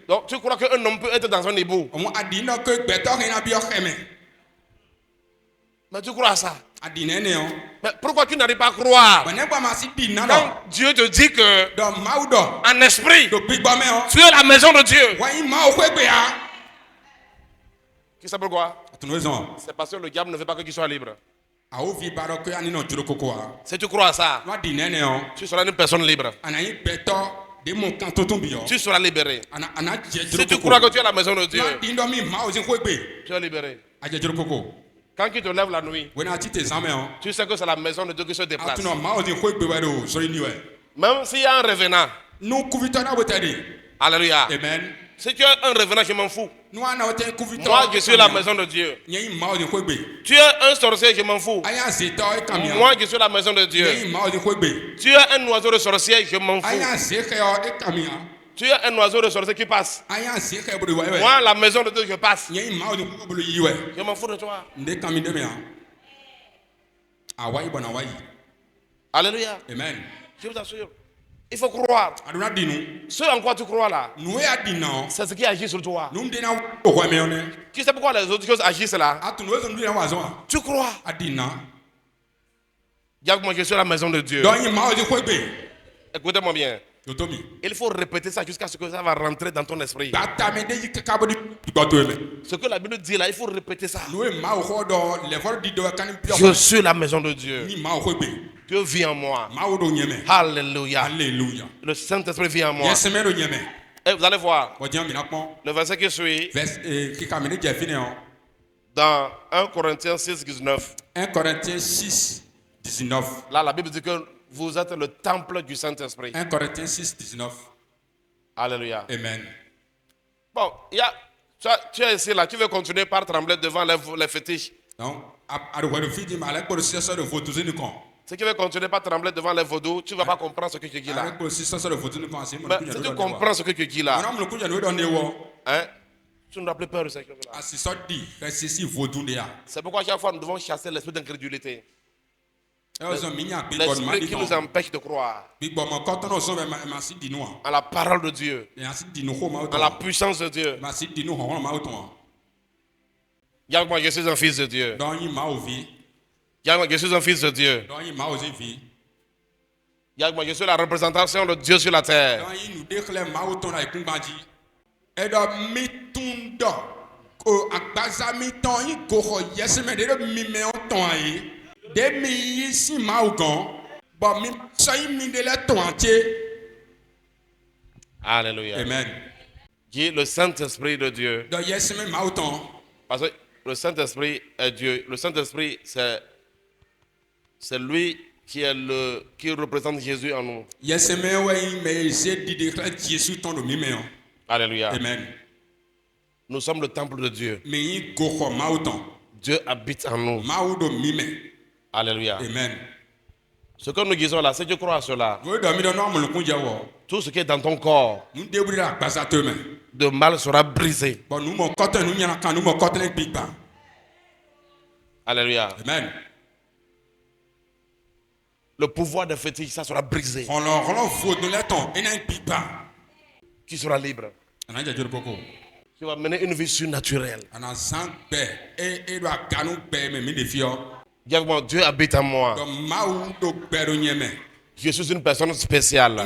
Donc tu crois qu'un homme peut être dans un ébout. Mais tu crois à ça? Mais pourquoi tu n'arrives pas à croire? Quand Dieu te dit que en esprit, tu es la maison de Dieu. Qui sait pourquoi? C'est parce que le diable ne veut pas que tu sois libre. Si tu crois à ça, tu seras une personne libre. Tu seras libéré. Si tu crois que tu es la maison de Dieu, tu es libéré. Quand tu te lèves la nuit, tu sais que c'est la maison de Dieu qui se déplace. Même s'il y a un revenant. Alléluia. Amen. Si tu es un revenant, je m'en fous. Moi, je suis la maison de Dieu. Tu es un sorcier, je m'en fous. Moi, je suis la maison de Dieu. Tu es un oiseau de sorcier, je m'en fous. Tu es un oiseau de sorcier qui passe. Moi, la maison de Dieu, je passe. Je m'en fous de toi. Alléluia. Amen. Je vous assure. Il faut croire. Ce en quoi tu crois là, c'est ce qui agit sur toi. Tu sais pourquoi les autres choses agissent là? Tu crois. Moi, je suis la maison de Dieu. Écoutez-moi bien. Il faut répéter ça jusqu'à ce que ça va rentrer dans ton esprit. Ce que la Bible dit là, il faut répéter ça. Je suis la maison de Dieu. Dieu vit en moi. Alléluia. Alléluia. Le Saint-Esprit vit en moi. Et vous allez voir. Le verset qui suit. Dans 1 Corinthiens 6, 19. 1 Corinthiens 6, 19. Là, la Bible dit que vous êtes le temple du Saint-Esprit. 1 Corinthiens 6, 19. Alléluia. Amen. Bon, tu es ici là, tu veux continuer par trembler devant les fétiches. Non. Si tu veux continuer par trembler devant les vaudous, tu ne vas pas comprendre ce que tu dis là. Mais si tu comprends ce que tu dis là, hein, tu n'auras plus peur de ce que là. C'est pourquoi chaque fois nous devons chasser l'esprit d'incrédulité. L'esprit qui nous empêche de croire à la parole de Dieu, à la puissance de Dieu. Moi, je suis un fils de Dieu. Je suis un fils de Dieu. Moi, je suis la représentation de Dieu sur la terre. Alléluia. Amen. Qui est le Saint-Esprit de Dieu. Parce que le Saint-Esprit est Dieu. Le Saint-Esprit, c'est lui qui représente Jésus en nous. Alléluia. Amen. Nous sommes le temple de Dieu. Dieu habite en nous. Alléluia. Amen. Ce que nous disons là, si tu crois à cela, tout ce qui est dans ton corps de mal sera brisé. Alléluia. Amen. Le pouvoir de fétiche, ça sera brisé. Tu seras libre. Tu vas mener une vie surnaturelle. Dieu habite en moi. Je suis une personne spéciale.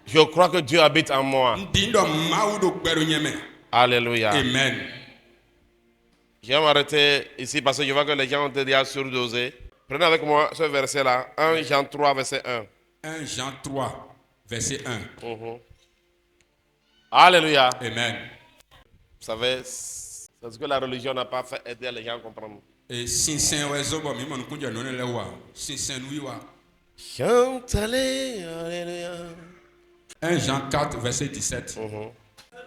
Je crois que Dieu habite en moi. Alléluia. Amen. Je vais m'arrêter ici parce que je vois que les gens ont déjà surdosé. Prenez avec moi ce verset-là. 1 Jean 3, verset 1. 1 Jean 3, verset 1. Alléluia. Amen. Vous savez, c'est ce que la religion n'a pas fait aider les gens à comprendre. Chantez, alléluia. 1 Jean 4, verset 17.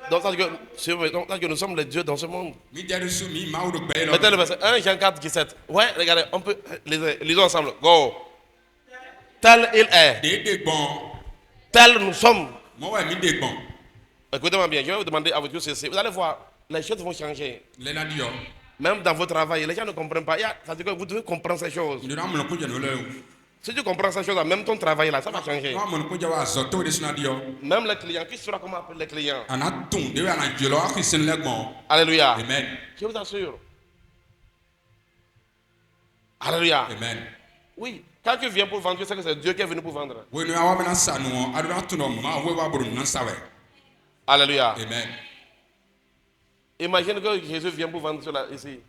Donc, ça que nous sommes les dieux dans ce monde. Mettez le verset 1 Jean 4, 17. Ouais, regardez, on peut lisons ensemble. Go. Tel il est. Tel nous sommes. Écoutez-moi bien, je vais vous demander à votre ceci. Vous allez voir, les choses vont changer. Même dans votre travail, les gens ne comprennent pas. Ça veut dire que vous devez comprendre ces choses. Si tu comprends cette chose, même ton travail là, ça va changer. Même les clients, qui saura comment appeler les clients? Alléluia. Amen. Je vous assure. Alléluia. Amen. Oui. Quand tu viens pour vendre, tu sais que c'est Dieu qui est venu pour vendre. Alléluia. Amen. Imagine que Jésus vient pour vendre cela ici.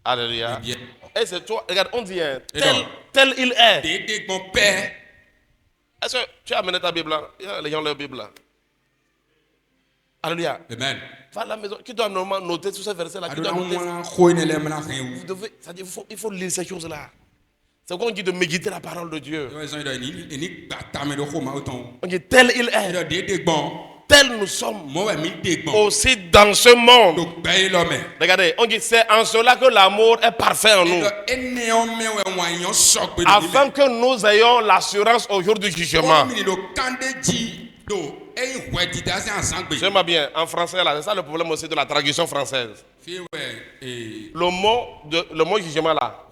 Alléluia. Et c'est toi, regarde, on dit tel il est. Est-ce que tu as amené ta Bible là? Il y a les gens leur Bible là. Alléluia. Amen. Va à la maison. Qui doit normalement noter sur ce verset là? Qui doit noter? Vous devez, c'est-à-dire, il faut lire ces choses là. C'est quoi on dit de méditer la parole de Dieu. On dit tel il est. Tel nous sommes aussi dans ce monde. Regardez, on dit c'est en cela que l'amour est parfait en nous. Afin que nous ayons l'assurance au jour du jugement. J'aime bien, en français là, c'est ça le problème aussi de la traduction française. Le mot jugement là,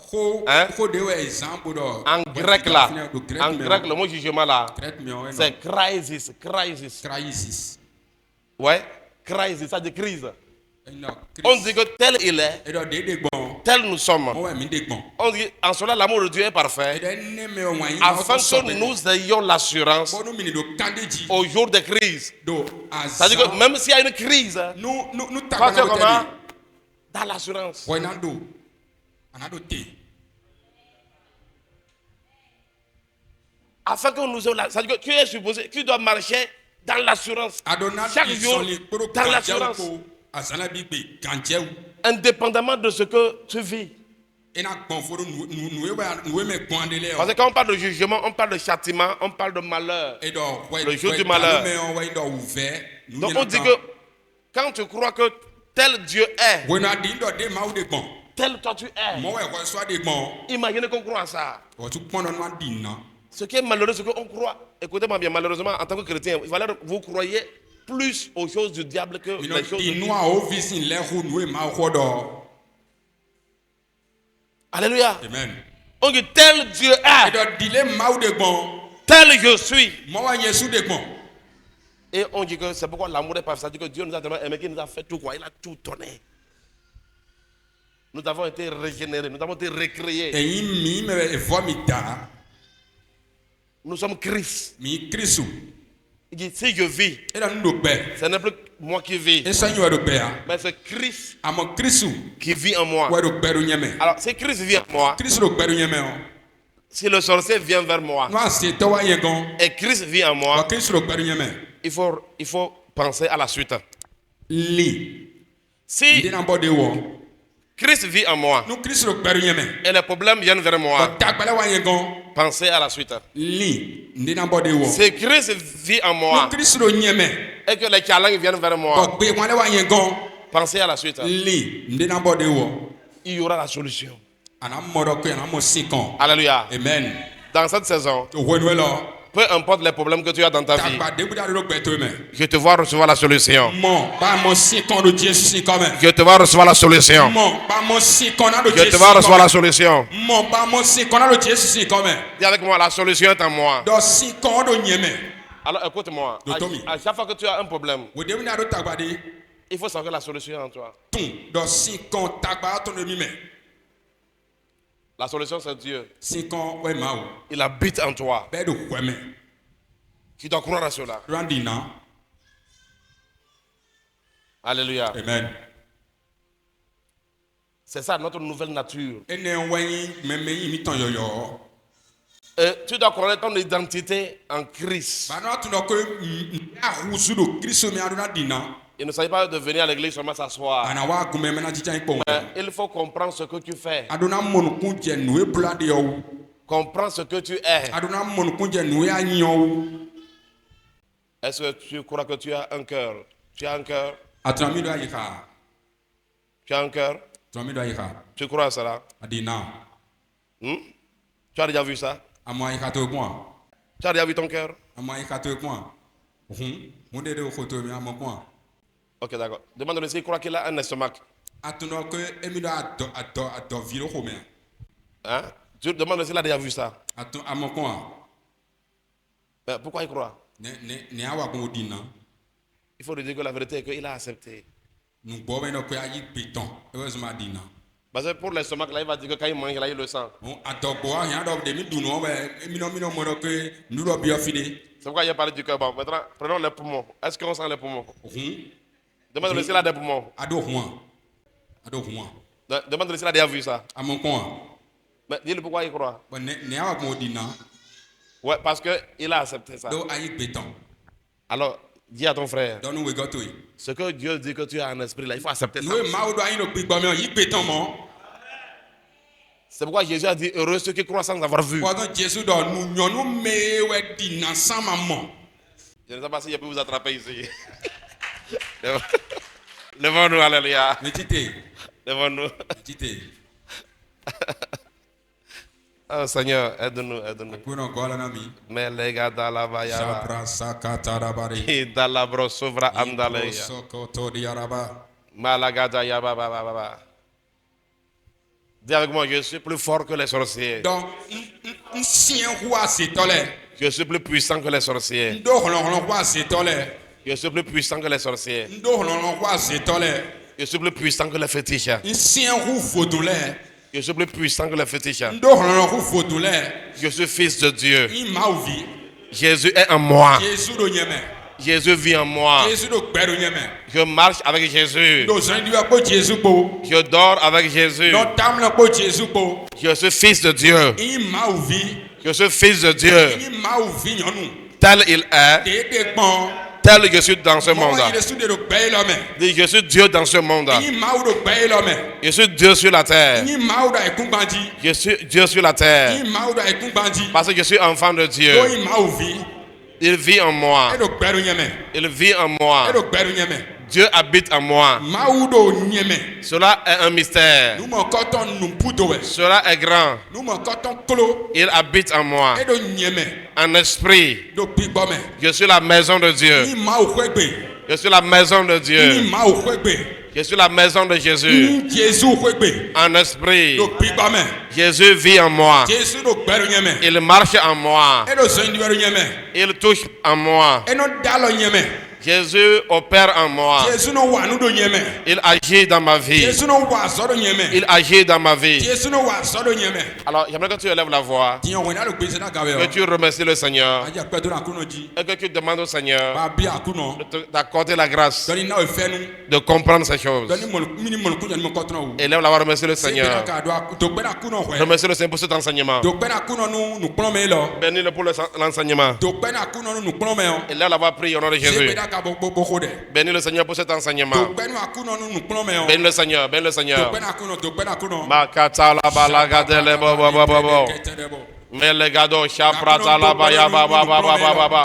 hein? En grec là, le mot jugement là, c'est crisis. Ouais, crisis, ça dit crise. On dit que tel il est, tel nous sommes. On dit en cela l'amour de Dieu est parfait, afin que nous ayons l'assurance au jour des crises. C'est-à-dire que même s'il y a une crise, toi tu es comment? Dans l'assurance. Afin que nous ayons l'assurance. C'est-à-dire que tu es supposé, tu dois marcher dans l'assurance. Chaque jour, dans l'assurance. Indépendamment de ce que tu vis. Parce que quand on parle de jugement, on parle de châtiment, on parle de malheur. Le jour du malheur. Donc on dit que quand tu crois que tel Dieu est, tel toi tu es, imaginez qu'on croit à ça. Ce qui est malheureux, c'est qu'on croit. Écoutez-moi bien, malheureusement, en tant que chrétien, vous croyez plus aux choses du diable que les choses de Dieu. Alléluia. Amen. On dit tel Dieu est, tel je suis. Et on dit que c'est pourquoi l'amour est parfait. C'est-à-dire que Dieu nous a tellement aimé qu'il nous a fait tout quoi. Il a tout donné. Nous avons été régénérés, nous avons été recréés. Nous sommes Christ. Il dit si je vis, ce n'est plus moi qui vis, mais c'est Christ qui vit en moi. Alors si Christ vit en moi, si le sorcier vient vers moi et Christ vit en moi, il faut penser à la suite. Si Christ vit en moi et les problèmes viennent vers moi, pensez à la suite. Si Christ vit en moi et que les challenges viennent vers moi, pensez à la suite. Il y aura la solution. Alléluia. Amen. Dans cette saison, peu importe les problèmes que tu as dans ta vie, je te vois recevoir la solution. Je te vois recevoir la solution. Je te vois recevoir la solution. Dis avec moi, la solution est en moi. Alors écoute-moi, à chaque fois que tu as un problème, il faut savoir que la solution est en toi. La solution c'est Dieu. Il habite en toi. Tu dois croire à cela. Alléluia. Amen. C'est ça notre nouvelle nature. Tu dois connaître ton identité en Christ. Il ne s'agit pas de venir à l'église seulement s'asseoir. Il faut comprendre ce que tu fais. Comprends ce que tu es. Est-ce que tu crois que tu as un cœur? Tu as un cœur? Tu as un cœur? Tu crois à cela? Tu as déjà vu ça? Tu as déjà vu ton cœur? Ok, d'accord. Demande-lui s'il croit qu'il a un estomac. Hein? Tu demandes s'il a déjà vu ça. À mon coin. Pourquoi il croit? Il faut lui dire que la vérité est qu'il a accepté. Parce que pour l'estomac, là, il va dire que quand il mange, là, il le sent. C'est pourquoi il a parlé du cœur. Bon, maintenant, prenons les poumons. Est-ce qu'on sent les poumons? Demande-lui s'il a des poumons. Demande-lui s'il a déjà vu ça. Mais dis-lui pourquoi il croit. Ouais, parce qu'il a accepté ça. Alors, dis à ton frère. Ce que Dieu dit que tu as un esprit là, il faut accepter ça. C'est pourquoi Jésus a dit heureux ceux qui croient sans avoir vu. Je ne sais pas si je peux vous attraper ici. Levons-nous, alléluia. Levons-nous. Oh Seigneur, aide-nous, aide-nous. Mais les gars dans la vaillava. Dans la brossovra amdaleya. Malagada yababa. Dis avec moi, je suis plus fort que les sorciers. Je suis plus puissant que les sorciers. Je suis plus puissant que les sorciers. Je suis plus puissant que les fétiches. Je suis plus puissant que les fétiches. Je suis fils de Dieu. Jésus est en moi. Jésus vit en moi. Je marche avec Jésus. Je dors avec Jésus. Je suis fils de Dieu. Je suis fils de Dieu. Tel il est. Tel je suis dans ce monde. Dis, je suis Dieu dans ce monde. Je suis Dieu sur la terre. Je suis Dieu sur la terre. Parce que je suis enfant de Dieu. Il vit en moi. Il vit en moi. Dieu habite en moi. Cela est un mystère. Cela est grand. Il habite en moi. En esprit. Je suis la maison de Dieu. Je suis la maison de Dieu. Je suis la maison de Jésus. En esprit. Jésus vit en moi. Il marche en moi. Il touche en moi. Jésus opère en moi. Il agit dans ma vie. Il agit dans ma vie. Alors, j'aimerais que tu élèves la voix. Que tu remercies le Seigneur. Et que tu demandes au Seigneur d'accorder la grâce de comprendre ces choses. Élève la voix, remercie le Seigneur. Remercie le Seigneur pour cet enseignement. Bénis-le pour l'enseignement. Élève la voix, prie au nom de Jésus. Bénis le Seigneur pour cet enseignement. Bénis le Seigneur, bénis le Seigneur. Makata la balagade le bobo. Melegado shaprata la baya baba baba.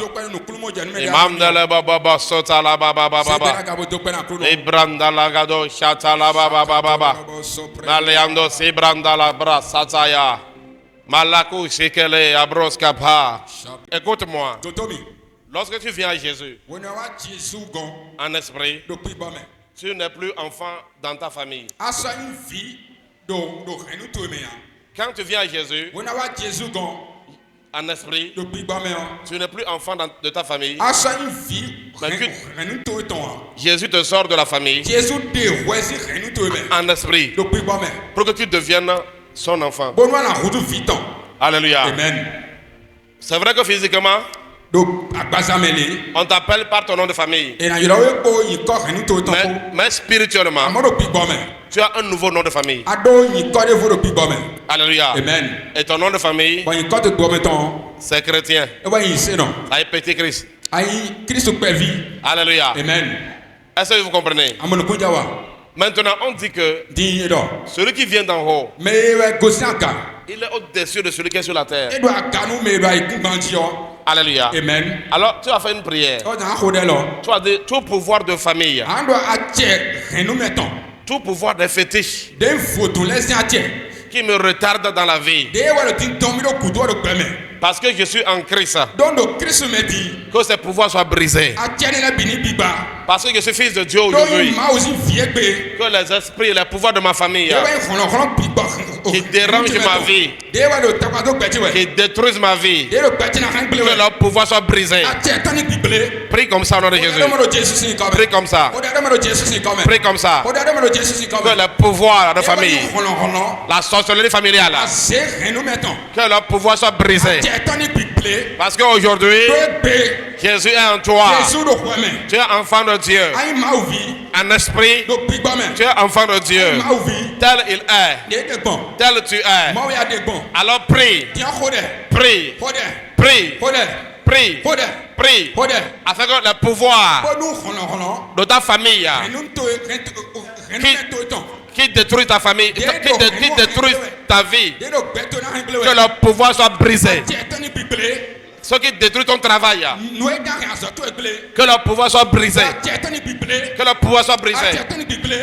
Imam de le baba sota la baba baba. Ibranda la gado shata la baba baba. Maleando sibranda la bra sataya. Malaku shikele abroskapa. Écoute-moi. Lorsque tu viens à Jésus, en esprit, tu n'es plus enfant dans ta famille. Quand tu viens à Jésus, en esprit, tu n'es plus enfant de ta famille. Jésus te sort de la famille en esprit pour que tu deviennes son enfant. Alléluia. C'est vrai que physiquement, on t'appelle par ton nom de famille. Mais spirituellement, tu as un nouveau nom de famille. Alléluia. Amen. Et ton nom de famille, c'est chrétien. C'est petit Christ. Alléluia. Amen. Est-ce que vous comprenez? Maintenant, on dit que celui qui vient d'en haut, il est au-dessus de celui qui est sur la terre. Alléluia. Amen. Alors, tu as fait une prière. Tu as dit tout pouvoir de famille, tout pouvoir des fétiches qui me retardent dans la vie, Parce que je suis en Christ. Donc Christ me dit. Que ces pouvoirs soient brisés. Parce que je suis fils de Dieu aujourd'hui. Que les esprits et les pouvoirs de ma famille qui dérangent ma vie, qui détruisent ma vie, que leurs pouvoirs soient brisés. Prie comme ça au nom de Jésus. Prie comme ça. Prie comme ça. Que les pouvoirs de famille, la sorcellerie familiale, que leurs pouvoirs soient brisés. Parce qu'aujourd'hui, Jésus est en toi. Tu es enfant de Dieu. En esprit, tu es enfant de Dieu. Tel il est. Tel tu es. Alors prie. Prie. Prie. Prie. Prie. Afin que le pouvoir de ta famille qui détruit ta famille, qui détruit ta vie, que le pouvoir soit brisé. Ce qui détruit ton travail, que le pouvoir soit brisé. Que le pouvoir soit brisé.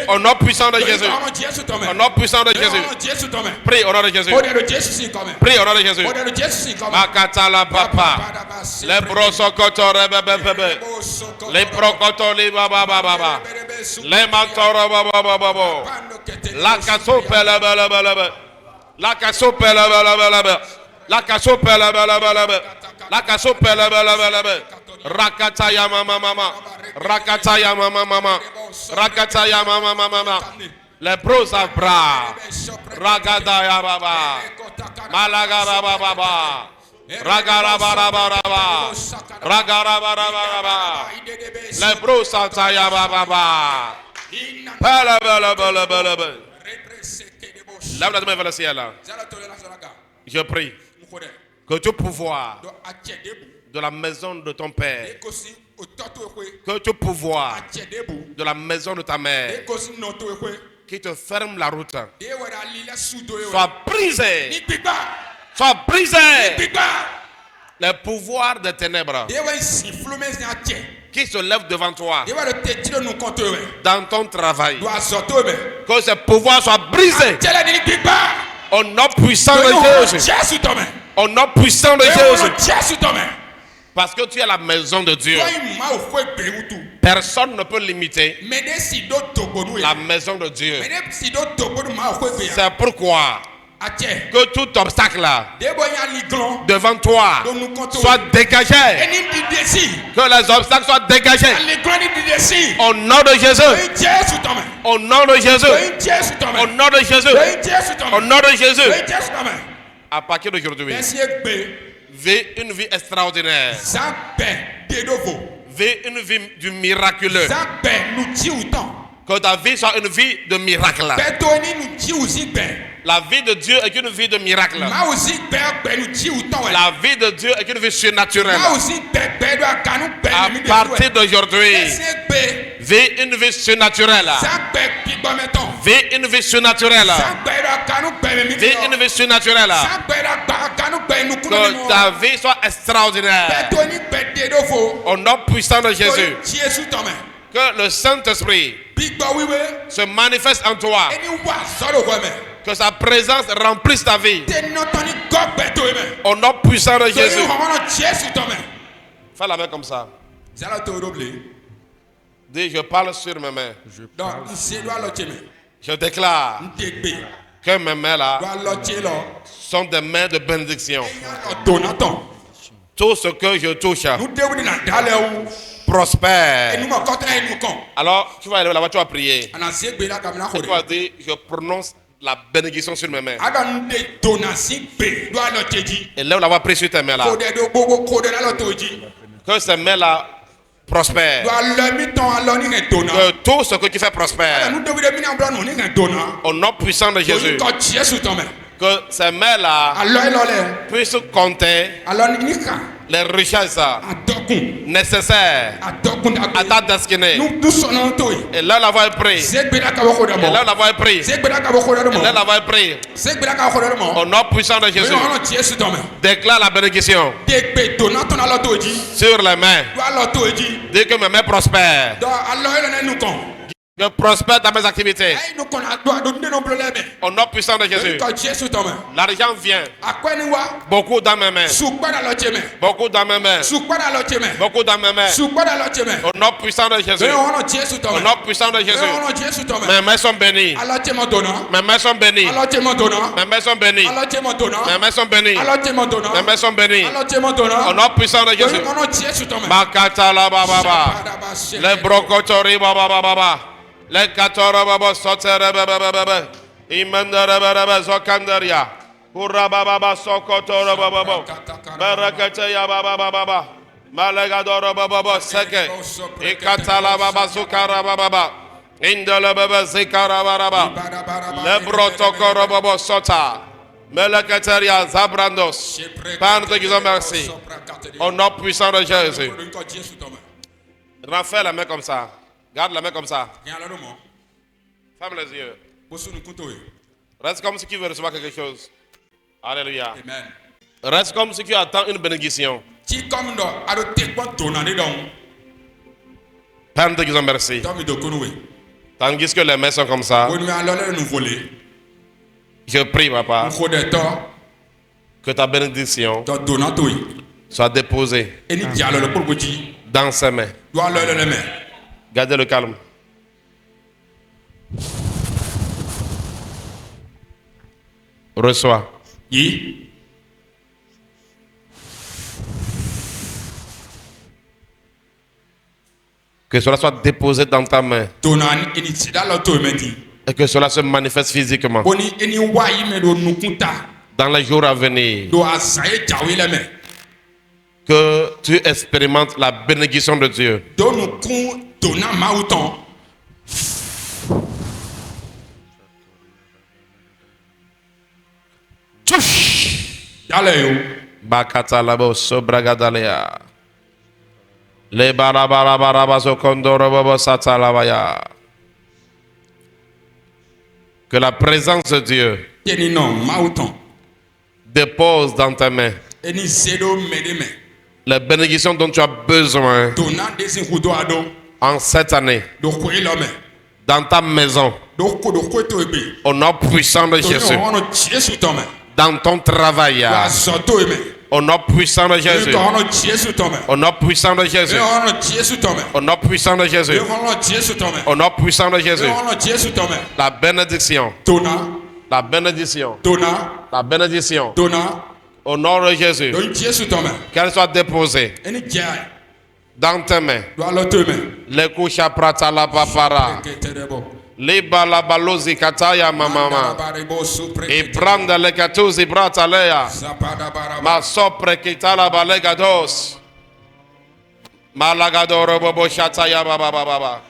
Au nom puissant de Jésus. Au nom puissant de Jésus. Prie au nom de Jésus. Prie au nom de Jésus. Makatala papa. Les brosokotore bebe. Les prokotori baba baba. Les matoro baba baba. La kasopela bela bela. La kasopela bela bela. La kasopela bela bela. La kasopela bela bela. Rakataya mama mama. Rakataya mama mama. Rakataya mama mama. Les pros savent bras. Ragadaya baba. Malaga baba baba. Ragarabarabaraba. Ragarabarabaraba. Les pros savent baba. Bala bala bala bala bala. Lève la main vers le ciel. Je prie que tout pouvoir de la maison de ton père, que tout pouvoir de la maison de ta mère qui te ferme la route soit brisé. Soit brisé. Les pouvoirs des ténèbres qui se lèvent devant toi dans ton travail, que ces pouvoirs soient brisés. Au nom puissant de Jésus. Au nom puissant de Jésus. Parce que tu es la maison de Dieu. Personne ne peut limiter la maison de Dieu. C'est pourquoi que tout obstacle devant toi soit dégagé. Que les obstacles soient dégagés. Au nom de Jésus. Au nom de Jésus. Au nom de Jésus. Au nom de Jésus. À partir d'aujourd'hui, vis une vie extraordinaire. Vis une vie du miraculeux. Que ta vie soit une vie de miracle. La vie de Dieu est une vie de miracle. La vie de Dieu est une vie surnaturelle. À partir d'aujourd'hui, vis une vie surnaturelle. Vis une vie surnaturelle. Vis une vie surnaturelle. Que ta vie soit extraordinaire. Au nom puissant de Jésus. Que le Saint-Esprit se manifeste en toi. Que sa présence remplisse ta vie. Au nom puissant de Jésus. Fais la main comme ça. Dis, je parle sur mes mains. Je déclare que mes mains là sont des mains de bénédiction. Tout ce que je touche prospère. Alors, tu vas aller là-bas, tu vas prier. Tu vas dire, je prononce la bénédiction sur mes mains. Et lève la voix, prie sur tes mains là. Que ces mains là prospèrent. Que tout ce que tu fais prospère. Au nom puissant de Jésus. Que ces mains là puissent compter les richesses nécessaires à ta destinée. Et là, la voix est prise. Et là, la voix est prise. Et là, la voix est prise. Au nom puissant de Jésus, déclare la bénédiction sur les mains. Dès que mes mains prospèrent. Je prospère dans mes activités. Au nom puissant de Jésus. L'argent vient. Beaucoup dans mes mains. Beaucoup dans mes mains. Beaucoup dans mes mains. Au nom puissant de Jésus. Au nom puissant de Jésus. Mes mains sont bénies. Mes mains sont bénies. Mes mains sont bénies. Mes mains sont bénies. Mes mains sont bénies. Au nom puissant de Jésus. Makata la baba. Les brocotori baba baba. Les katora baba sotere baba. Imandara baba zokandaria. Ura baba sokotora baba. Barakata ya baba baba. Malagadora baba seke. Ikatala baba sukara baba. Indala baba zikara baba. Le brotokoro baba sota. Melakateria zabrandos. Père, te disons merci. Au nom puissant de Jésus. Fais la main comme ça. Garde la main comme ça. Ferme les yeux. Reste comme si tu veux recevoir quelque chose. Alléluia. Reste comme si tu attends une bénédiction. Père, te disons merci. Tandis que les mains sont comme ça. Je prie, papa, que ta bénédiction soit déposée dans ses mains. Gardez le calme. Reçois. Que cela soit déposé dans ta main. Et que cela se manifeste physiquement. Dans les jours à venir. Que tu expérimentes la bénédiction de Dieu. Bakata labo sobragadalea. Le barabarabazo kondorobo satalabaya. Que la présence de Dieu dépose dans tes mains les bénédictions dont tu as besoin en cette année, dans ta maison, au nom puissant de Jésus, dans ton travail, au nom puissant de Jésus, au nom puissant de Jésus, au nom puissant de Jésus, au nom puissant de Jésus, la bénédiction, la bénédiction, la bénédiction, au nom de Jésus, qu'elle soit déposée dans tes mains. Les coucha prata la papara. Les balabalozi kataya mama. Et prendre les katuzi brata lea. Ma sopre kitala balegados. Malagadoro bobo shataya baba baba.